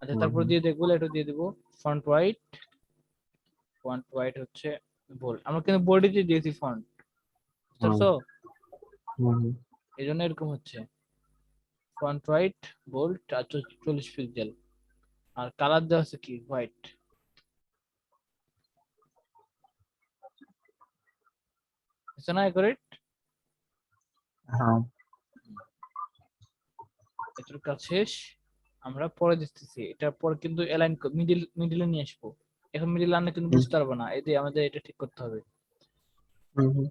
আচ্ছা হুম, তারপর হুম, দিয়ে দেখবো, এটা দিয়ে দিব ফন্ট হোয়াইট হচ্ছে বোল্ড, আমরা কিন্তু বোল্ডে দিয়ে দিয়েছি ফন্ট, বুঝতে হুম, পারছো? হুম, এই জন্য এরকম হচ্ছে, ফন্ট হোয়াইট বোল্ড আর 40 পিক্সেল, আর কালার দেওয়া আছে কি হোয়াইট, বুঝছো না একুরেট? হ্যাঁ এটার কাজ শেষ, আমরা পরে দেখতেছি, এটা পরে কিন্তু অ্যালাইন মিডিলে নিয়ে আসবো। এখন মিডিল আনলে কিন্তু হুম, বুঝতে পারবো না, এই যে আমাদের এটা ঠিক করতে হবে। হুম, হুম।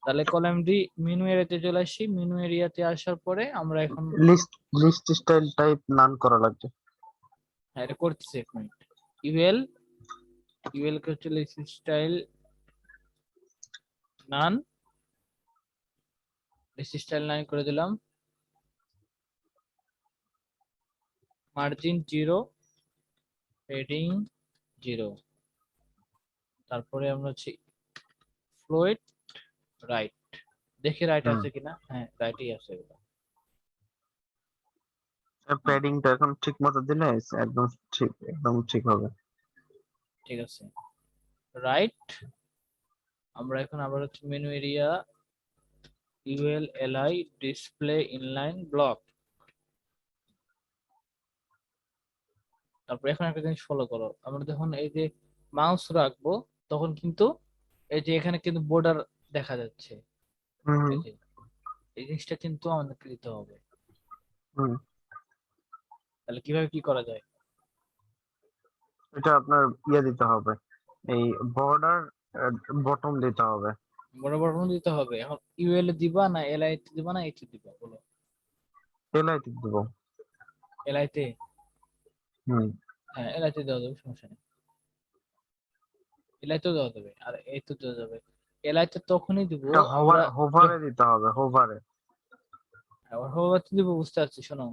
তাহলে কলাম ডি মেনু এরিয়াতে চলে আসি, মেনু এরিয়াতে আসার পরে আমরা এখন, লিস্ট লিস্ট স্টাইল টাইপ নান করা লাগবে। হ্যাঁ এটা করতেছি এক মিনিট। ইউএল ইউএল কে হচ্ছে লিস্ট স্টাইল নান, লিস্ট স্টাইল নান করে দিলাম, মার্জিন 0, হেডিং 0, তারপরে আমরা হচ্ছে ফ্লোট রাইট, দেখি রাইট হুম, আছে কিনা, হ্যাঁ রাইটই আছে এগুলো। হুম, প্যাডিংটা এখন ঠিক মতো দিলে একদম একদম ঠিক হবে। ঠিক আছে রাইট। আমরা এখন আবার হচ্ছে menu area, UL LI display inline block, তারপর এখন একটা জিনিস ফলো করো, আমরা যখন এই যে মাউস রাখবো, তখন কিন্তু এই যে এখানে কিন্তু বর্ডার দেখা যাচ্ছে, হুম, এই যে এই জিনিসটা কিন্তু আমাদেরকে দিতে হবে। হুম। তাহলে কিভাবে কি করা যায়, এটা আপনার ইয়ে দিতে হবে, এই বর্ডার বটম দিতে হবে। বড় বড় দিতে হবে। এখন ইউএল এ দিবা না এলআই তে দিবা না এইচ দিবা বলো? এলাই টিপ দিব। এলআই তে, হুম। হ্যাঁ এলআই তে দেওয়া যাবে, সমস্যা নেই, এলআই তো দেওয়া যাবে, আর এই তো দেওয়া যাবে। এলআই তে তখনই দিব এটা আমরা, হোভারে দিতে হবে, হোভারে। হোভার দিব, বুঝতে পারছি, শোনো,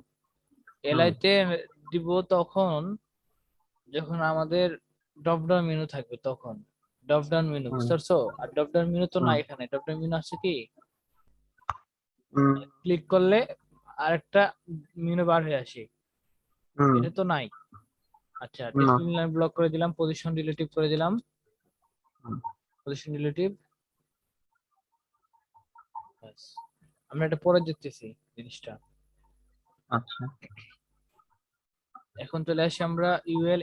হুম, এলআই তে দিব তখন যখন আমাদের ড্রপ ডাউন মেনু থাকবে, তখন ড্রপ ডাউন মেনু, হুম, বুঝতে পারছো? আর ড্রপ ডাউন মেনু তো না, হুম, এখানে ড্রপ ডাউন মেনু আছে কি, হুম, ক্লিক করলে আরেকটা মেনু বার হয়ে আসে, হুম, এটা তো নাই। আচ্ছা না, ডিসপ্লে লাইন ব্লক করে দিলাম, পজিশন রিলেটিভ করে দিলাম, হুম, পজিশন রিলেটিভ, ব্যাস। আমরা এটা পরে দেখতেছি জিনিসটা। আচ্ছা এখন চলে আসি আমরা ইউএল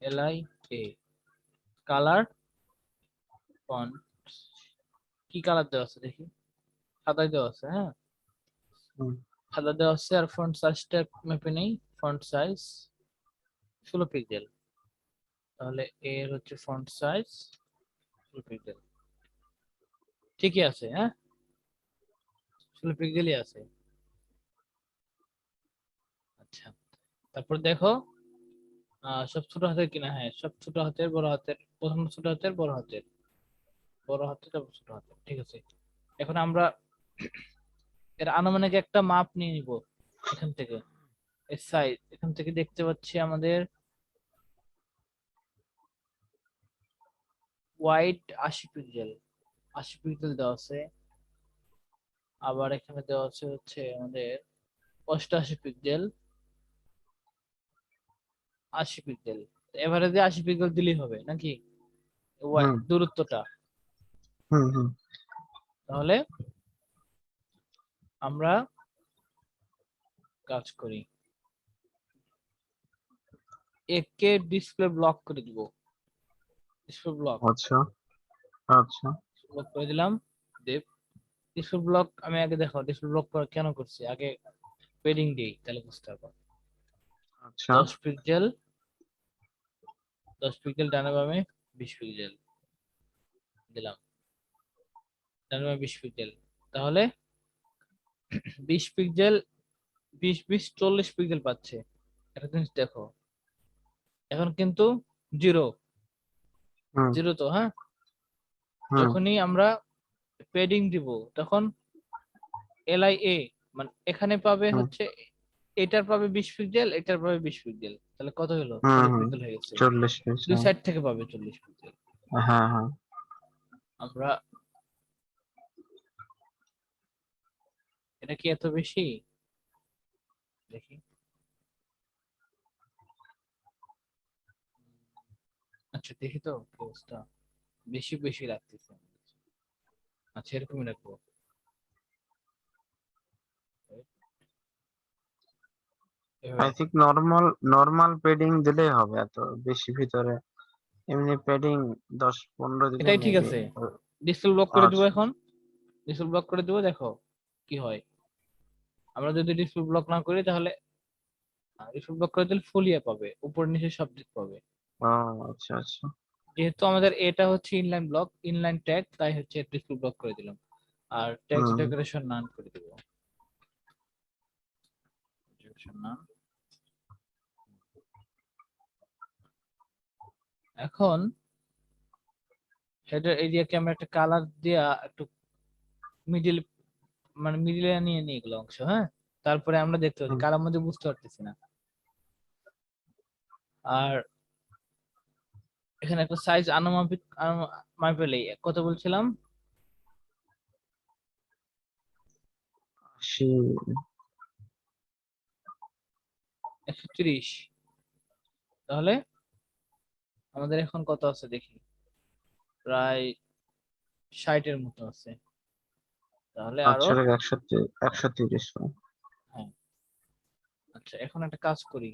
এলআই এ, কালার ফন্ট, কি কালার দেওয়া আছে দেখি, সাদাই দেওয়া আছে, হ্যাঁ হুম, সাদা দেওয়া আছে, আর ফন্ট সাইজটা মেপে নেই, ফন্ট সাইজ 16 পিক্সেল। তাহলে এর হচ্ছে ফন্ট সাইজ 16 পিক্সেল। ঠিকই আছে, হ্যাঁ 16 পিক্সেলই আছে। আচ্ছা, তারপর দেখো সব ছোট হাতের কিনা, হ্যাঁ সব ছোট হাতের বড় হাতের, প্রথম ছোট হাতের বড় হাতের, বড় হাতের তারপর ছোট হাতের, ঠিক আছে। এখন আমরা এর আনুমানিক একটা মাপ নিয়ে নিব এখান থেকে। এর সাইজ এখান থেকে দেখতে পাচ্ছি আমাদের ওয়াইড 80 পিক্সেল, 80 পিক্সেল দেওয়া আছে। আবার এখানে দেওয়া আছে হচ্ছে আমাদের 88 পিক্সেল, 80 পিক্সেল। এভারেজে 80 পিক্সেল দিলেই হবে নাকি হুম দূরত্বটা? হুম হুম তাহলে আমরা কাজ করি, একে ডিসপ্লে ব্লক করে দিব। ডিসপ্লে ব্লক আচ্ছা আচ্ছা ব্লক করে দিলাম। দেব ডিসপ্লে ব্লক, আমি আগে দেখো ডিসপ্লে ব্লক কেন করছি, আগে পেডিং দিই তাহলে বুঝতে পারবো। আচ্ছা 10 পিক্সেল, 10 পিক্সেল ডানে বামে 20 পিক্সেল দিলাম, ডানে বামে 20 পিক্সেল। তাহলে 20 পিক্সেল, 20 20 40 পিক্সেল পাচ্ছে। একটা জিনিস দেখো, এখন কিন্তু জিরো, হুম জিরো তো হ্যাঁ। হুম যখনই আমরা পেডিং দিব তখন LIA মানে এখানে পাবে হুম হচ্ছে, এটার পাবে 20 পিক্সেল, এটার পাবে 20 পিক্সেল, তাহলে কত হলো হুম 40 হুম পিক্সেল হয়ে গেছে। 40 পিস, দুই সাইড থেকে পাবে 40 পিক্সেল। হ্যাঁ হ্যাঁ। আমরা এটা কি এত বেশি? দেখি, আচ্ছা দেখি তো কি অবস্থা, বেশি বেশি লাগতেছে। আচ্ছা এরকমই রাখবো। আই এভাবে থিঙ্ক নর্মাল নর্মাল পেডিং দিলেই হবে, এত বেশি ভিতরে এমনি পেডিং 10-15 দিলে এটাই ঠিক মেবি। আছে। ডিসপ্লে ব্লক করে দিব আচ্ছা এখন, ডিসপ্লে ব্লক করে দিব, দেখো কি হয়। আমরা যদি ডিসপ্লে ব্লক না করি তাহলে ডিসপ্লে ব্লক করে দিলে ফুল ইয়ে পাবে, উপর নিচে সব দিক পাবে। ও আচ্ছা আচ্ছা যেহেতু আমাদের এটা হচ্ছে ইনলাইন ব্লক, ইনলাইন ট্যাগ, তাই হচ্ছে ডিসপ্লে ব্লক করে দিলাম। আর টেক্সট হুম ডেকোরেশন নান করে দিব, ডেকোরেশন নান। এখন হেডার এরিয়াকে আমরা একটা কালার দিয়া একটু মিডিল, মানে মিডিলে নিয়ে নিই এগুলো অংশ, হ্যাঁ। তারপরে আমরা দেখতে পাচ্ছি হুম কালার মধ্যে বুঝতে পারতেছি না। আর এখানে একটা সাইজ আনুমানিক মাপেলেই কত বলছিলাম, 80। 130। তাহলে আমাদের এখন কত আছে দেখি, প্রায় 60-এর মতো আছে। তাহলে আরো, আচ্ছা 130। হ্যাঁ। আচ্ছা এখন একটা কাজ করি,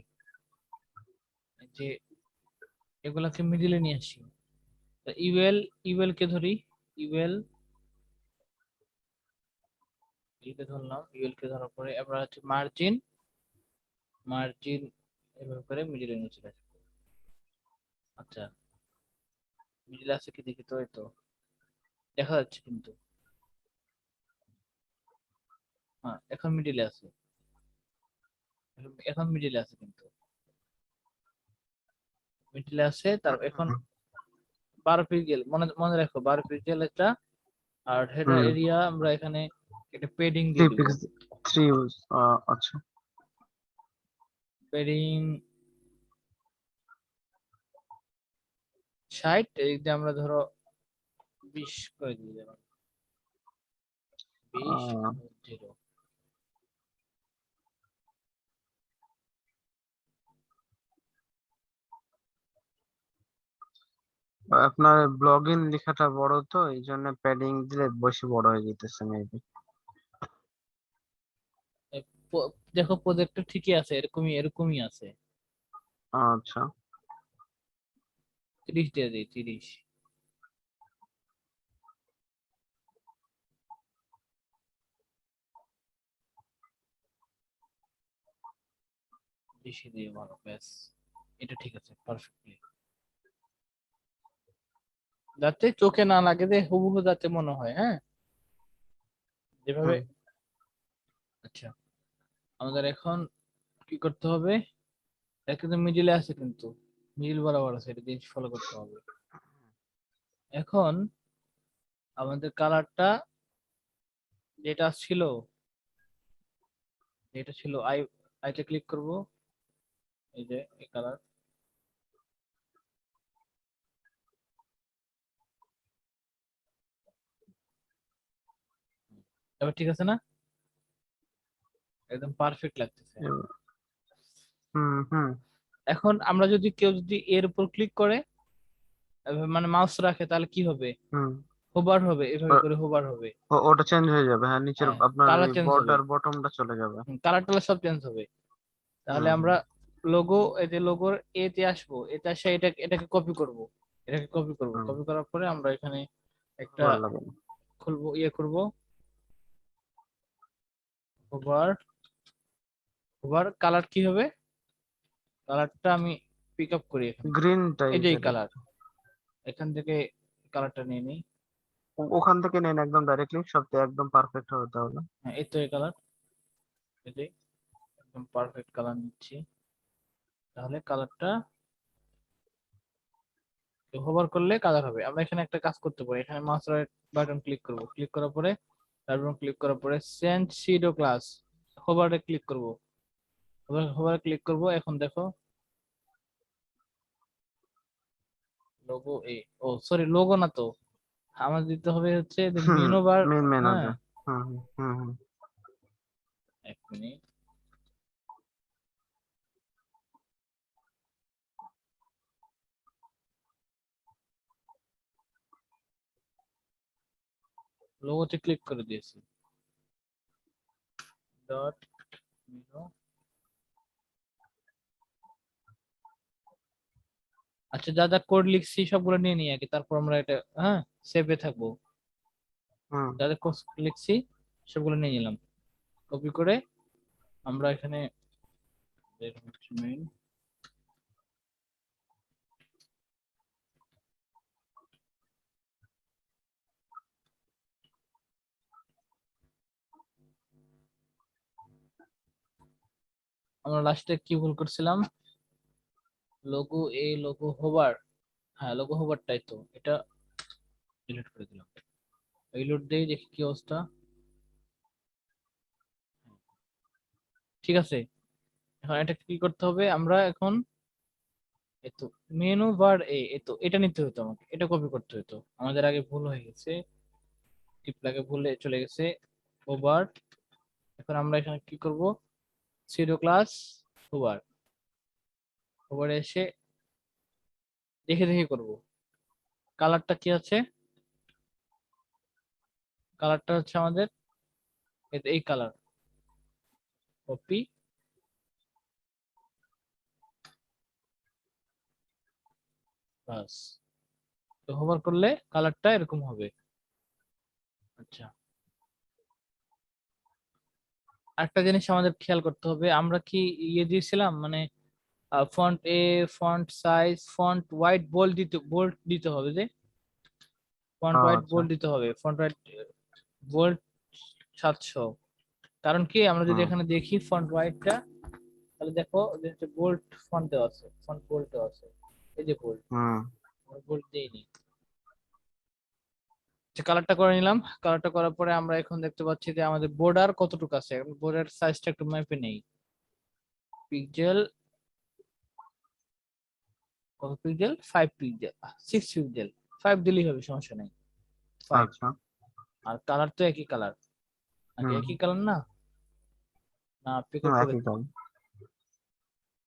এই যে এগুলাকে মিডিলে নিয়ে আসি। ইউএল, ইউএল কে ধরি, ইউএল, কে ধরলাম, ইউএল কে ধরার পরে আমরা হচ্ছে মার্জিন, মার্জিন এভাবে করে মিডিলে নিয়ে চলে আসবো। আচ্ছা মিডিলে আছে কি দেখি তো, এই তো দেখা যাচ্ছে কিন্তু, হ্যাঁ এখন মিডিলে আছে, এখন মিডিলে আছে কিন্তু, মিডিলে আছে। তার এখন 12 পিক্সেল, মনে মনে রাখো 12 পিক্সেল এটা। আর হেডার হুম এরিয়া আমরা এখানে একটা পেডিং থ্রি দিয়ে দিব, পিক্স, থ্রি ইউজ। আচ্ছা পেডিং 60, এই যে আমরা ধরো 20 করে দিয়ে দেবো, 20 আহ, 0। আপনার ব্লগ ইন লেখাটা বড় তো এই জন্য প্যাডিং দিলে বেশি বড় হয়ে যেতেছে মেবি। দেখো প্রজেক্টটা ঠিকই আছে, এরকমই এরকমই আছে। আচ্ছা 30 দিয়ে দিই, 30 বেশি দিয়ে ভালো, ব্যাস এটা ঠিক আছে পারফেক্টলি, যাতে চোখে না লাগে, যে হুবহু যাতে মনে হয়, হ্যাঁ যেভাবে। হুম আচ্ছা, আমাদের এখন কি করতে হবে, এটা কিন্তু মিডিলে আছে, কিন্তু মিডিল বরাবর আছে, এটা জিনিস ফলো করতে হবে। এখন আমাদের কালারটা যেটা ছিল, আইতে ক্লিক করব, এই যে এই কালার। এবার ঠিক আছে না, একদম পারফেক্ট লাগতেছে। এবার- হুম হুম এখন আমরা যদি কেউ যদি এর উপর ক্লিক করে, মানে মাউস রাখে, তাহলে কি হবে, হুম হোভার হবে, এভাবে করে হোভার হবে। ওটা চেঞ্জ হয়ে যাবে, হ্যাঁ নিচের হ্যাঁ, আপনার কালার এই চেঞ্জ হবে, বর্ডার বটমটা চলে যাবে। কালার টালার সব চেঞ্জ হবে। তাহলে হুম আমরা লোগো, এই যে লোগোর এতে আসবো, এতে আসে এটাকে কপি করব, এটাকে কপি করব, হুম কপি করার পরে আমরা এখানে একটা ভালো লাগে। খুলবো, ইয়ে করব, হোভার। হোভার কালার কি হবে, কালারটা আমি পিক আপ করি এখান থেকে। গ্রিন এই যে এই টাইপের। কালার, এখান থেকে কালারটা নিয়ে নিই। ওখান থেকে নেন একদম ডাইরেক্টলি, সব একদম পারফেক্ট হবে তাহলে। হ্যাঁ, এই তো এই কালার, এই যে একদম পারফেক্ট কালার নিচ্ছি। তাহলে কালারটা হোভার করলে কালার হবে। আমরা এখানে একটা কাজ করতে পারি, এখানে মাউস রাইট বাটন ক্লিক করব, ক্লিক করার পরে, তারপর ক্লিক করার পরে চেঞ্জ শিডো ক্লাস, হোভারে ক্লিক করব, হোভারে ক্লিক করব। এখন দেখো লোগো, ও সরি, লোগো না তো, আমার দিতে হবে হচ্ছে হুম মেনু বার। মেন হ্যাঁ, মেনুতে। হুম হুম হুম হুম। এক মিনিট, লোগোতে ক্লিক করে দিয়েছি, ডট মেনু। আচ্ছা, যা যা কোড লিখছি সবগুলো নিয়ে নিই আগে, তারপর আমরা এটা, হ্যাঁ, সেভে থাকবো। হুম যা যা কোড লিখছি সবগুলো নিয়ে নিলাম, কপি করে আমরা এখানে main, আমরা লাস্টে কি ভুল করছিলাম, লোগো লোগো হোভার, হ্যাঁ লোগো হোভারটাই তো, এটা ডিলিট করে দিলাম। রিলোড দেই, দেখি কি অবস্থা। ঠিক আছে, এখন এটা কি করতে হবে, আমরা এখন এতো মেনু বার এতো এটা নিতে হতো, আমাকে এটা কপি করতে হতো, আমাদের আগে ভুল হয়ে গেছে, টিপ লাগে ভুলে চলে গেছে, ওভার। এখন আমরা এখানে কি করব, সিডো ক্লাস ওভার, ওভারে এসে দেখে দেখে করব। কালারটা কি আছে, কালারটা হচ্ছে আমাদের এই কালার, কপি, প্লাস, তো হোভার করলে কালারটা এরকম হবে। আচ্ছা, একটা জিনিস আমাদের খেয়াল করতে হবে, আমরা কি ইয়ে দিয়েছিলাম, মানে font font size, font white bold দিতে হবে, যে ফন্ট হোয়াইট আচ্ছা। বোল্ড দিতে হবে, ফন্ট হোয়াইট বোল্ড 700। কারণ কি, আমরা যদি হুম এখানে দেখি ফন্ট হোয়াইটটা, তাহলে দেখো যে বোল্ড ফন্ট দেওয়া আছে, ফন্ট বোল্ড দেওয়া আছে, এই যে বোল্ড, হুম বোল্ড দেইনি। যে কালারটা করে নিলাম, কালারটা করার পরে আমরা এখন দেখতে পাচ্ছি যে আমাদের বর্ডার কতটুকু আছে, বর্ডার সাইজটা একটু ম্যাপে নেই, পিক্সেল, কত পিক্সেল, 5 পিক্সেল, 6 পিক্সেল, 5 দিলেই হবে, সমস্যা নেই, 5। আচ্ছা। আর কালার তো একই কালার, নাকি হুম একই কালার না, না পিক হুম আপ করে একই দিই, কালার,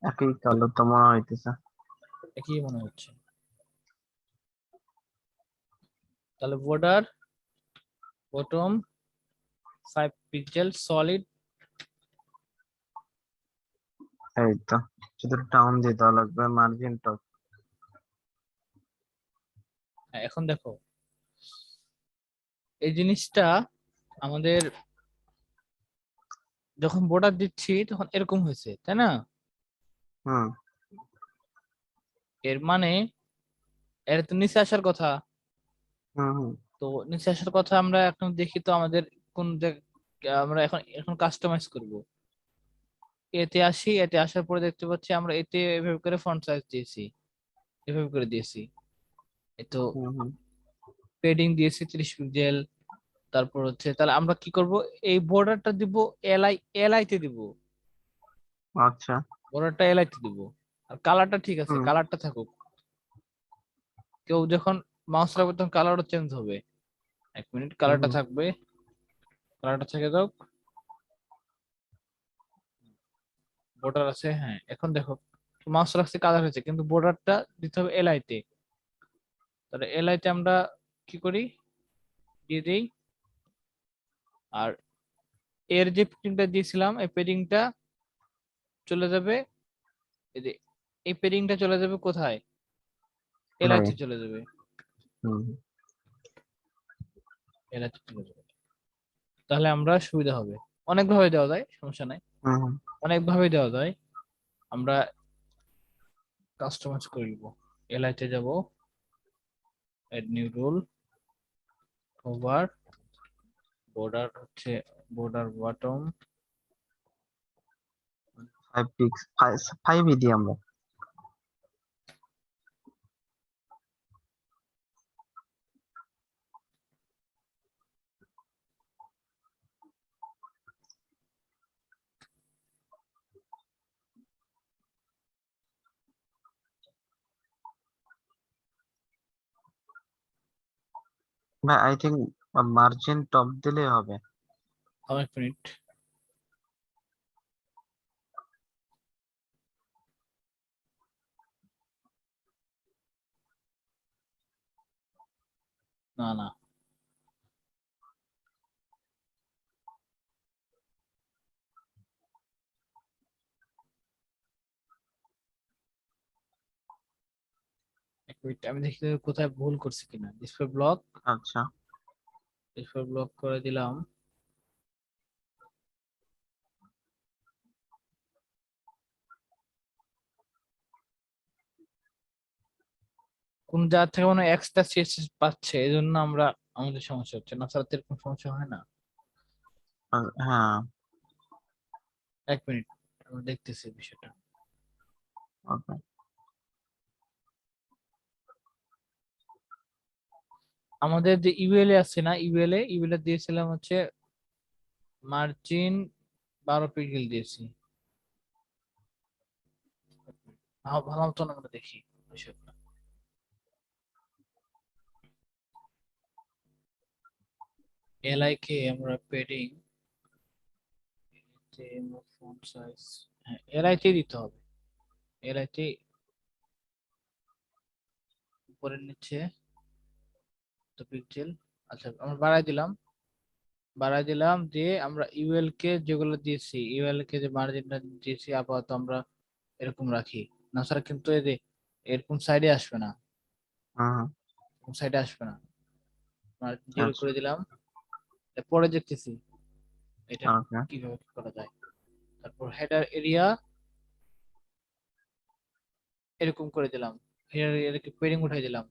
একই কালার তো মনে হইতেছে। একই মনে হচ্ছে। তাহলে বর্ডার বটম 5 পিক্সেল সলিড। এই তো, শুধু টাউন দিয়ে দেওয়া লাগবে মার্জিনটা। এখন দেখো এই জিনিসটা আমাদের যখন বর্ডার দিচ্ছি তখন এরকম হয়েছে, তাই না? হুম এর মানে এর তো নিচে আসার কথা। হুম হুম তো নিচে আসার কথা আমরা এখন দেখি তো আমাদের কোন আমরা এখন এখন কাস্টমাইজ করব। এতে আসি, এতে আসার পরে দেখতে পাচ্ছি আমরা এতে এভাবে করে ফন্ট সাইজ দিয়েছি, এভাবে করে দিয়েছি। এই তো হুম হুম। পেডিং দিয়েছি 30 পিক্সেল। তারপর হচ্ছে তাহলে আমরা কি করব, এই বর্ডারটা দিব এলআই তে দিব, আচ্ছা। বর্ডারটা এলআই তে দিব। আর কালারটা ঠিক আছে, হুম কালারটা থাকুক। কেউ যখন মাউস রাখবে তখন কালারও চেঞ্জ হবে। 1 মিনিট, হুম কালারটা হুম। থাকবে, কালারটা থেকে দাও। বর্ডার আছে, হ্যাঁ এখন দেখো মাউস রাখছে কালার হয়েছে, কিন্তু বর্ডারটা দিতে হবে এলআই তে। তাহলে এলআই তে আমরা কি করি, দিয়ে দিই। আর এর যে পেডিংটা দিয়েছিলাম এই পেডিংটা চলে যাবে, এই যে এই পেডিংটা চলে যাবে কোথায়, এলআই এলাই। তে চলে যাবে, হুম এলআই তে চলে যাবে। তাহলে আমরা সুবিধা হবে। অনেক ভাবে দেওয়া যায়, সমস্যা নাই, হুম হুম। অনেক ভাবে দেওয়া যায়। আমরা কাস্টমাইজ করে নিব। এলআই তে যাব, add new rule, over, border হচ্ছে বর্ডার বটম। 5 পিক্স 5 দিই আমরা। ভাই আই থিঙ্ক মার্জিন টপ দিলে হবে। 1 মিনিট, না না, এক মিনিট আমি দেখি তো কোথায় ভুল করছি কিনা। ডিসপ্লে ব্লক, আচ্ছা। ডিসপ্লে ব্লক করে দিলাম। কোন জায়গা থেকে মানে এক্সট্রা সিএসএস পাচ্ছে, এই জন্য আমরা আমাদের সমস্যা হচ্ছে, না ছাড়া তো এরকম সমস্যা হয় না। হ্যাঁ। 1 মিনিট, আমি দেখতেছি বিষয়টা। ওকে। আমাদের যে ইউএলএ আছে না, ইউএলএ দিয়েছিলাম হচ্ছে মার্জিন 12 পিক্সেল দিয়েছি। ভালো মতন আমরা দেখি বিষয়টা। এলআই কে আমরা পেডিং ফন্ট সাইজ, হ্যাঁ এলআই তে দিতে হবে, এলআই তে উপরে নিচে তো পিক্সেল। আচ্ছা আমরা বাড়াই দিলাম দিয়ে আমরা ইউএল কে যেগুলো দিয়েছি, ইউএল কে যে মার্জিনটা দিয়েছি আপাতত আমরা এরকম রাখি। না স্যার কিন্তু এই যে এরকম সাইডে আসবে না, হুম এরকম সাইডে আসবে না। মার্জিন 0 আচ্ছা। করে দিলাম। পরে দেখতেছি এটা ওকে। কিভাবে কি করা যায়। তারপর হেডার এরিয়া এরকম করে দিলাম, হেডার এরিয়াকে পেডিং উঠাই দিলাম।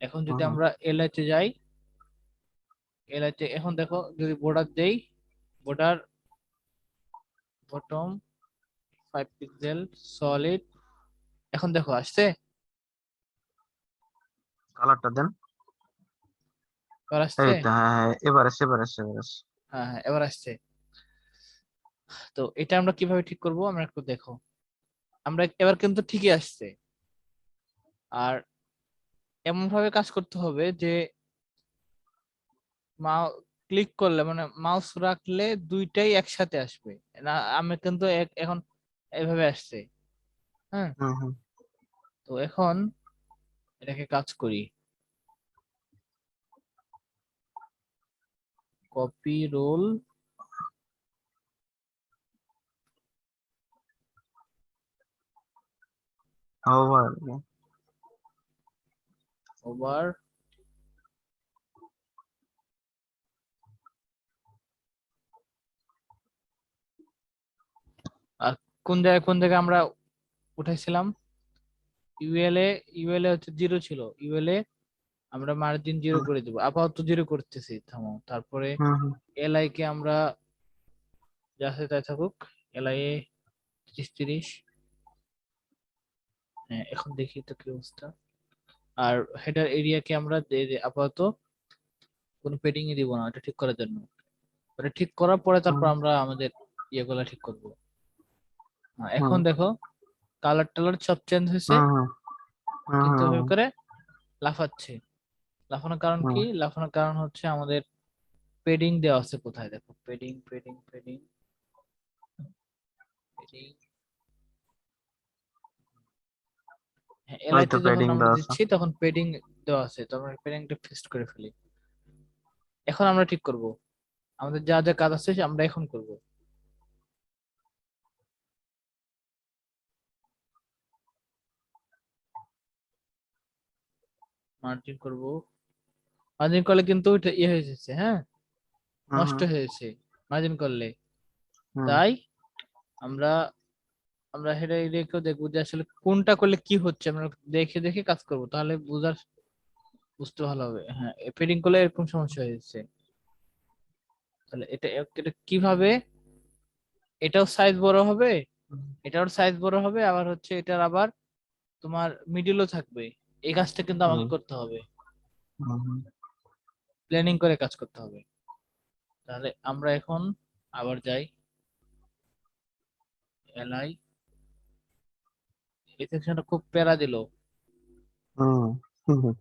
এখন যদি হুম আমরা এলআই তে যাই, এলআই তে এখন দেখো যদি বর্ডার দেই, বর্ডার বটম 5 পিক্সেল সলিড, এখন দেখো আসছে, কালারটা দেন। এবার আসছে। এই তো হ্যাঁ হ্যাঁ, এবার আসছে এবার আসছে এবার আসছে। হ্যাঁ হ্যাঁ এবার আসছে। তো এটা আমরা কিভাবে ঠিক করব আমরা একটু দেখো। আমরা এবার কিন্তু ঠিকই আসছে। আর এমন ভাবে কাজ করতে হবে যে মাউ ক্লিক করলে মানে মাউস রাখলে দুইটাই একসাথে আসবে। না আমি কিন্তু এখন এইভাবে আসছে। হ্যাঁ, হুম হুম। তো এখন এটাকে কাজ করি, কপি রোল, ওভার। ওভার। আর কোন জায়গায় আমরা উঠাইছিলাম, ইউএল এ হচ্ছে 0 ছিল, ইউএল এ আমরা মার্জিন 0 করে দেব, আপাতত 0 করতেছি, থামো। তারপরে হুম হুম এলআই কে আমরা যা আছে তাই থাকুক, এলআই এ 30 হ্যাঁ, এখন দেখি তো কি অবস্থা। আর হেডার এরিয়াকে আমরা আপাতত কোনো পেডিং এ দিব না, এটা ঠিক করার জন্য। ওটা ঠিক করার পরে তারপর হুম আমরা আমাদের ইয়েগুলা ঠিক করব। হুম এখন দেখো কালার টালার সব চেঞ্জ হয়েছে, হুম হুম হুম কিন্তু হুম এভাবে করে লাফাচ্ছে। লাফানোর কারণ হুম কি? লাফানোর কারণ হচ্ছে আমাদের পেডিং দেওয়া আছে কোথায়, দেখো পেডিং পেডিং পেডিং পেডিং। হ্যাঁ, ওই এলআইতে তো যখন পেডিং আমরা দেওয়া আছে। দিচ্ছি তখন পেডিং দেওয়া আছে, তো আমরা পেডিংটা ফিক্সড করে ফেলি। এখন আমরা ঠিক করব, আমাদের যা যা কাজ আছে আমরা এখন করব। মার্জিন করব, মার্জিন করলে কিন্তু ওইটা ইয়ে হয়ে যাচ্ছে, হ্যাঁ, হুম নষ্ট হুম হয়ে যাচ্ছে মার্জিন করলে। হুম তাই আমরা আমরা হেডার এরিয়াকেও দেখবো যে আসলে কোনটা করলে কি হচ্ছে, আমরা দেখে দেখে কাজ করব, তাহলে বুঝতে ভালো হবে। হ্যাঁ, পেডিং করলে এরকম সমস্যা হয়েছে, তাহলে এটা এটা কিভাবে, এটাও সাইজ বড় হবে, এটার সাইজ বড় হবে, আবার হচ্ছে এটার আবার তোমার মিডিলও থাকবে। এই কাজটা কিন্তু আমাকে হুম করতে হবে, হুম হুম। প্ল্যানিং করে কাজ করতে হবে। তাহলে আমরা এখন আবার যাই এলআই, এই সেকশনটা খুব প্যারা দিল। হুম হুম হুম।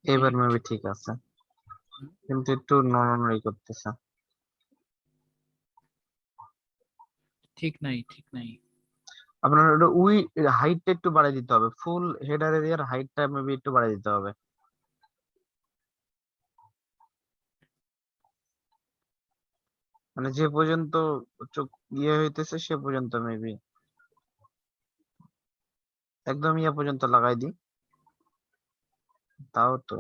এবার Wait, মেবি ঠিক আছে, কিন্তু একটু নড়ানড়ি করতেছে। ঠিক নাই ঠিক নাই। আপনার ওটা উই হাইটটা একটু বাড়িয়ে দিতে হবে, ফুল হেডার এরিয়ার হাইটটা মেবি একটু বাড়িয়ে দিতে হবে। মানে যে পর্যন্ত চোখ ইয়ে হইতেছে সে পর্যন্ত মেবি, একদম ইয়ে পর্যন্ত লাগাই দিই, তাও তো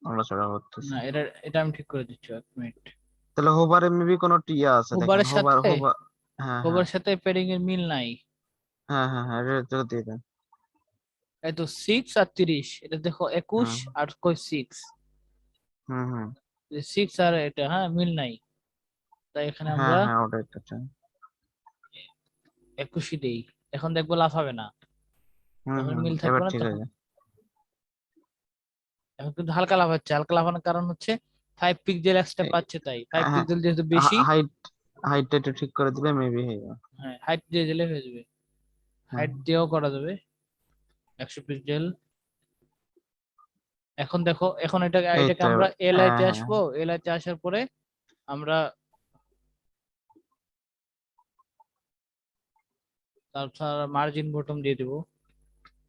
নড়াচড়া করতেছে। না, এটা এটা আমি ঠিক করে দিচ্ছি, 1 মিনিট। তাহলে হোভারে মেবি কোনো টিয়া আছে, দেখেন হোবারের হোভার সাথে হোভার। হ্যাঁ হ্যাঁ হোবারের সাথে পেডিং এর মিল নাই। হ্যাঁ হ্যাঁ হ্যাঁ, এটা দিয়ে দেন। এই তো 6 আর 30, এটা দেখো 21 হুম আর কই 6, হুম হুম। 6 আর এটা হ্যাঁ মিল নাই, তাই এখানে হ্যাঁ আমরা হ্যাঁ, ওটা একটা চাই। 21ই দেই। এখন দেখবো লাফাবে না, হুম যখন হুম, মিল থাকবে এবার না ঠিক তখন। আছে। এখন কিন্তু হালকা লাফাচ্ছে, হালকা লাফানোর কারণ হচ্ছে 5 পিক্সেল এক্সট্রা পাচ্ছে, তাই ফাইভ হ্যাঁ, পিক্সেল যেহেতু বেশি। হাইট হাইটটা একটু ঠিক করে দিলে মেবি হয়ে যাবে। হ্যাঁ, হাইট দিয়ে দিলে হয়ে যাবে, হুম হাইট দিয়েও করা যাবে 100 পিক্সেল। এখন দেখো, এখন এই এটাকে তো আমরা এলআই হ্যাঁ তে হ্যাঁ আসবো, এলআই তে আসার পরে আমরা তারপর মার্জিন বটন দিয়ে দিব,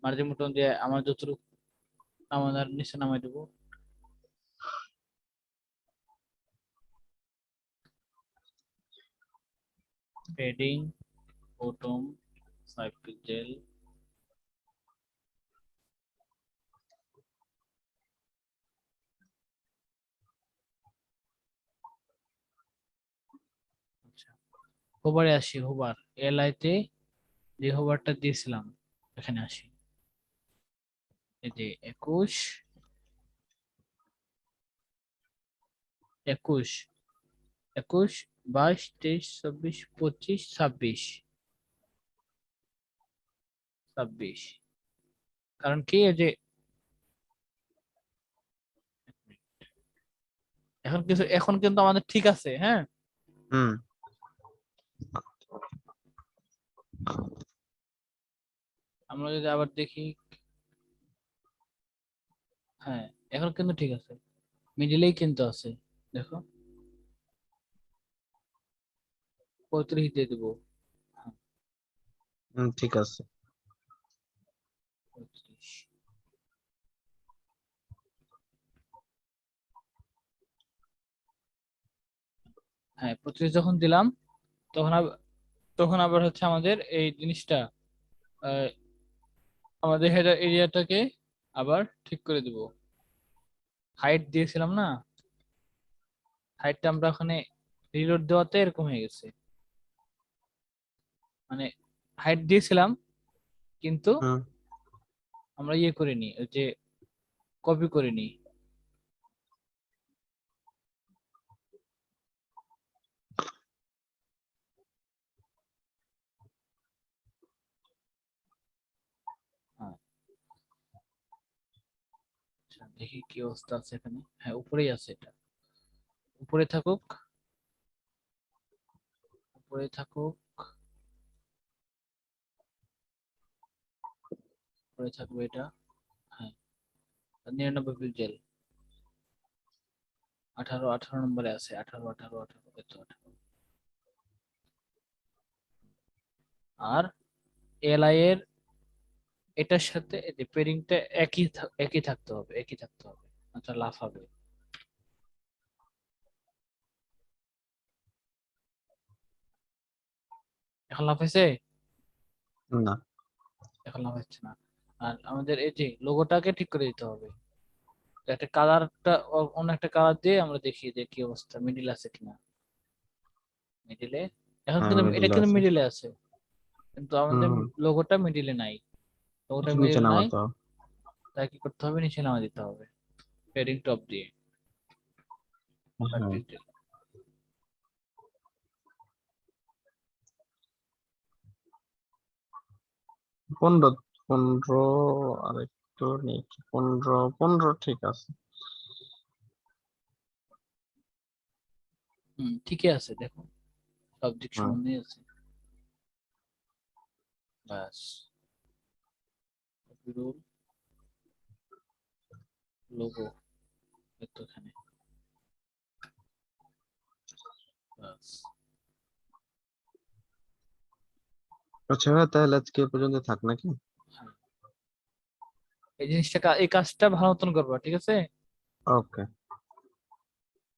মার্জিন বটন দিয়ে আমার যতটুকু নামানোর নিচে নামাই দেবো। Padding bottom 5 pixel. হোভারে আসি, হোভার এলআই তে যে হোভারটা দিয়েছিলাম এখানে আসি, এই যে 21 21 21 22 23 24 25 26 26। কারণ কি এই যে এখন কিন্তু আমাদের ঠিক আছে, হ্যাঁ। হুম আমরা যদি আবার দেখি, হ্যাঁ এখন কিন্তু ঠিক আছে, মিডিলেই কিন্তু আছে। দেখো 35 দিয়ে দেবো। হ্যাঁ, ঠিক আছে। 35। হ্যাঁ 35 যখন দিলাম তখন আবার হচ্ছে আমাদের এই জিনিসটা, আহ, আমাদের হেডার এরিয়াটাকে আবার ঠিক করে দিব। হাইট দিয়েছিলাম না, হাইটটা আমরা ওখানে রিলোড দেওয়াতে এরকম হয়ে গেছে। মানে হাইট দিয়েছিলাম কিন্তু হুম আমরা ইয়ে করিনি, ওই যে কপি করিনি। হ্যাঁ আচ্ছা, দেখি কি অবস্থা আছে এখানে। হ্যাঁ উপরেই আছে এটা, উপরে থাকুক, উপরে থাকুক, উপরে থাকবে এটা। হ্যাঁ 99 পিক্সেল, 18 নম্বরে আছে, 18 এত 18। আর এলআই এর এটার সাথে পেরিংটা একই থাকতে হবে, একই থাকতে হবে, আচ্ছা লাফাবে। এখন লাফাইছে? না এখন লাফাচ্ছে না। আর আমাদের এই যে লোগোটাকে ঠিক করে দিতে হবে, তো একটা কালারটা, অন্য একটা কালার দিয়ে আমরা দেখি যে কি অবস্থা, মিডিল আছে কিনা। মিডিলে, এখন হ্যাঁ কিন্তু এটা মিডিল কিন্তু আছে। মিডিলে আছে, কিন্তু হুম আমাদের হুম লোগোটা মিডিলে নাই। লোগোটা একটু নিচে মিডিলে নাই, নামাতে হবে। তাই কি করতে হবে, নিচে নামা দিতে হবে পেরিং টপ দিয়ে। হ্যাঁ 15 15 আর একটু নিচে, 15 ঠিক আছে। ঠিকই আছে, দেখো সব দিক হুম সমানই আছে। ব্যাস, রুল লোগো এখানে, ব্যাস। আচ্ছা ভাই, তাহলে আজকে এ পর্যন্ত থাক নাকি? হ্যাঁ, এই জিনিসটা এই কাজটা ভালো মতন করবা, ঠিক আছে। ওকে।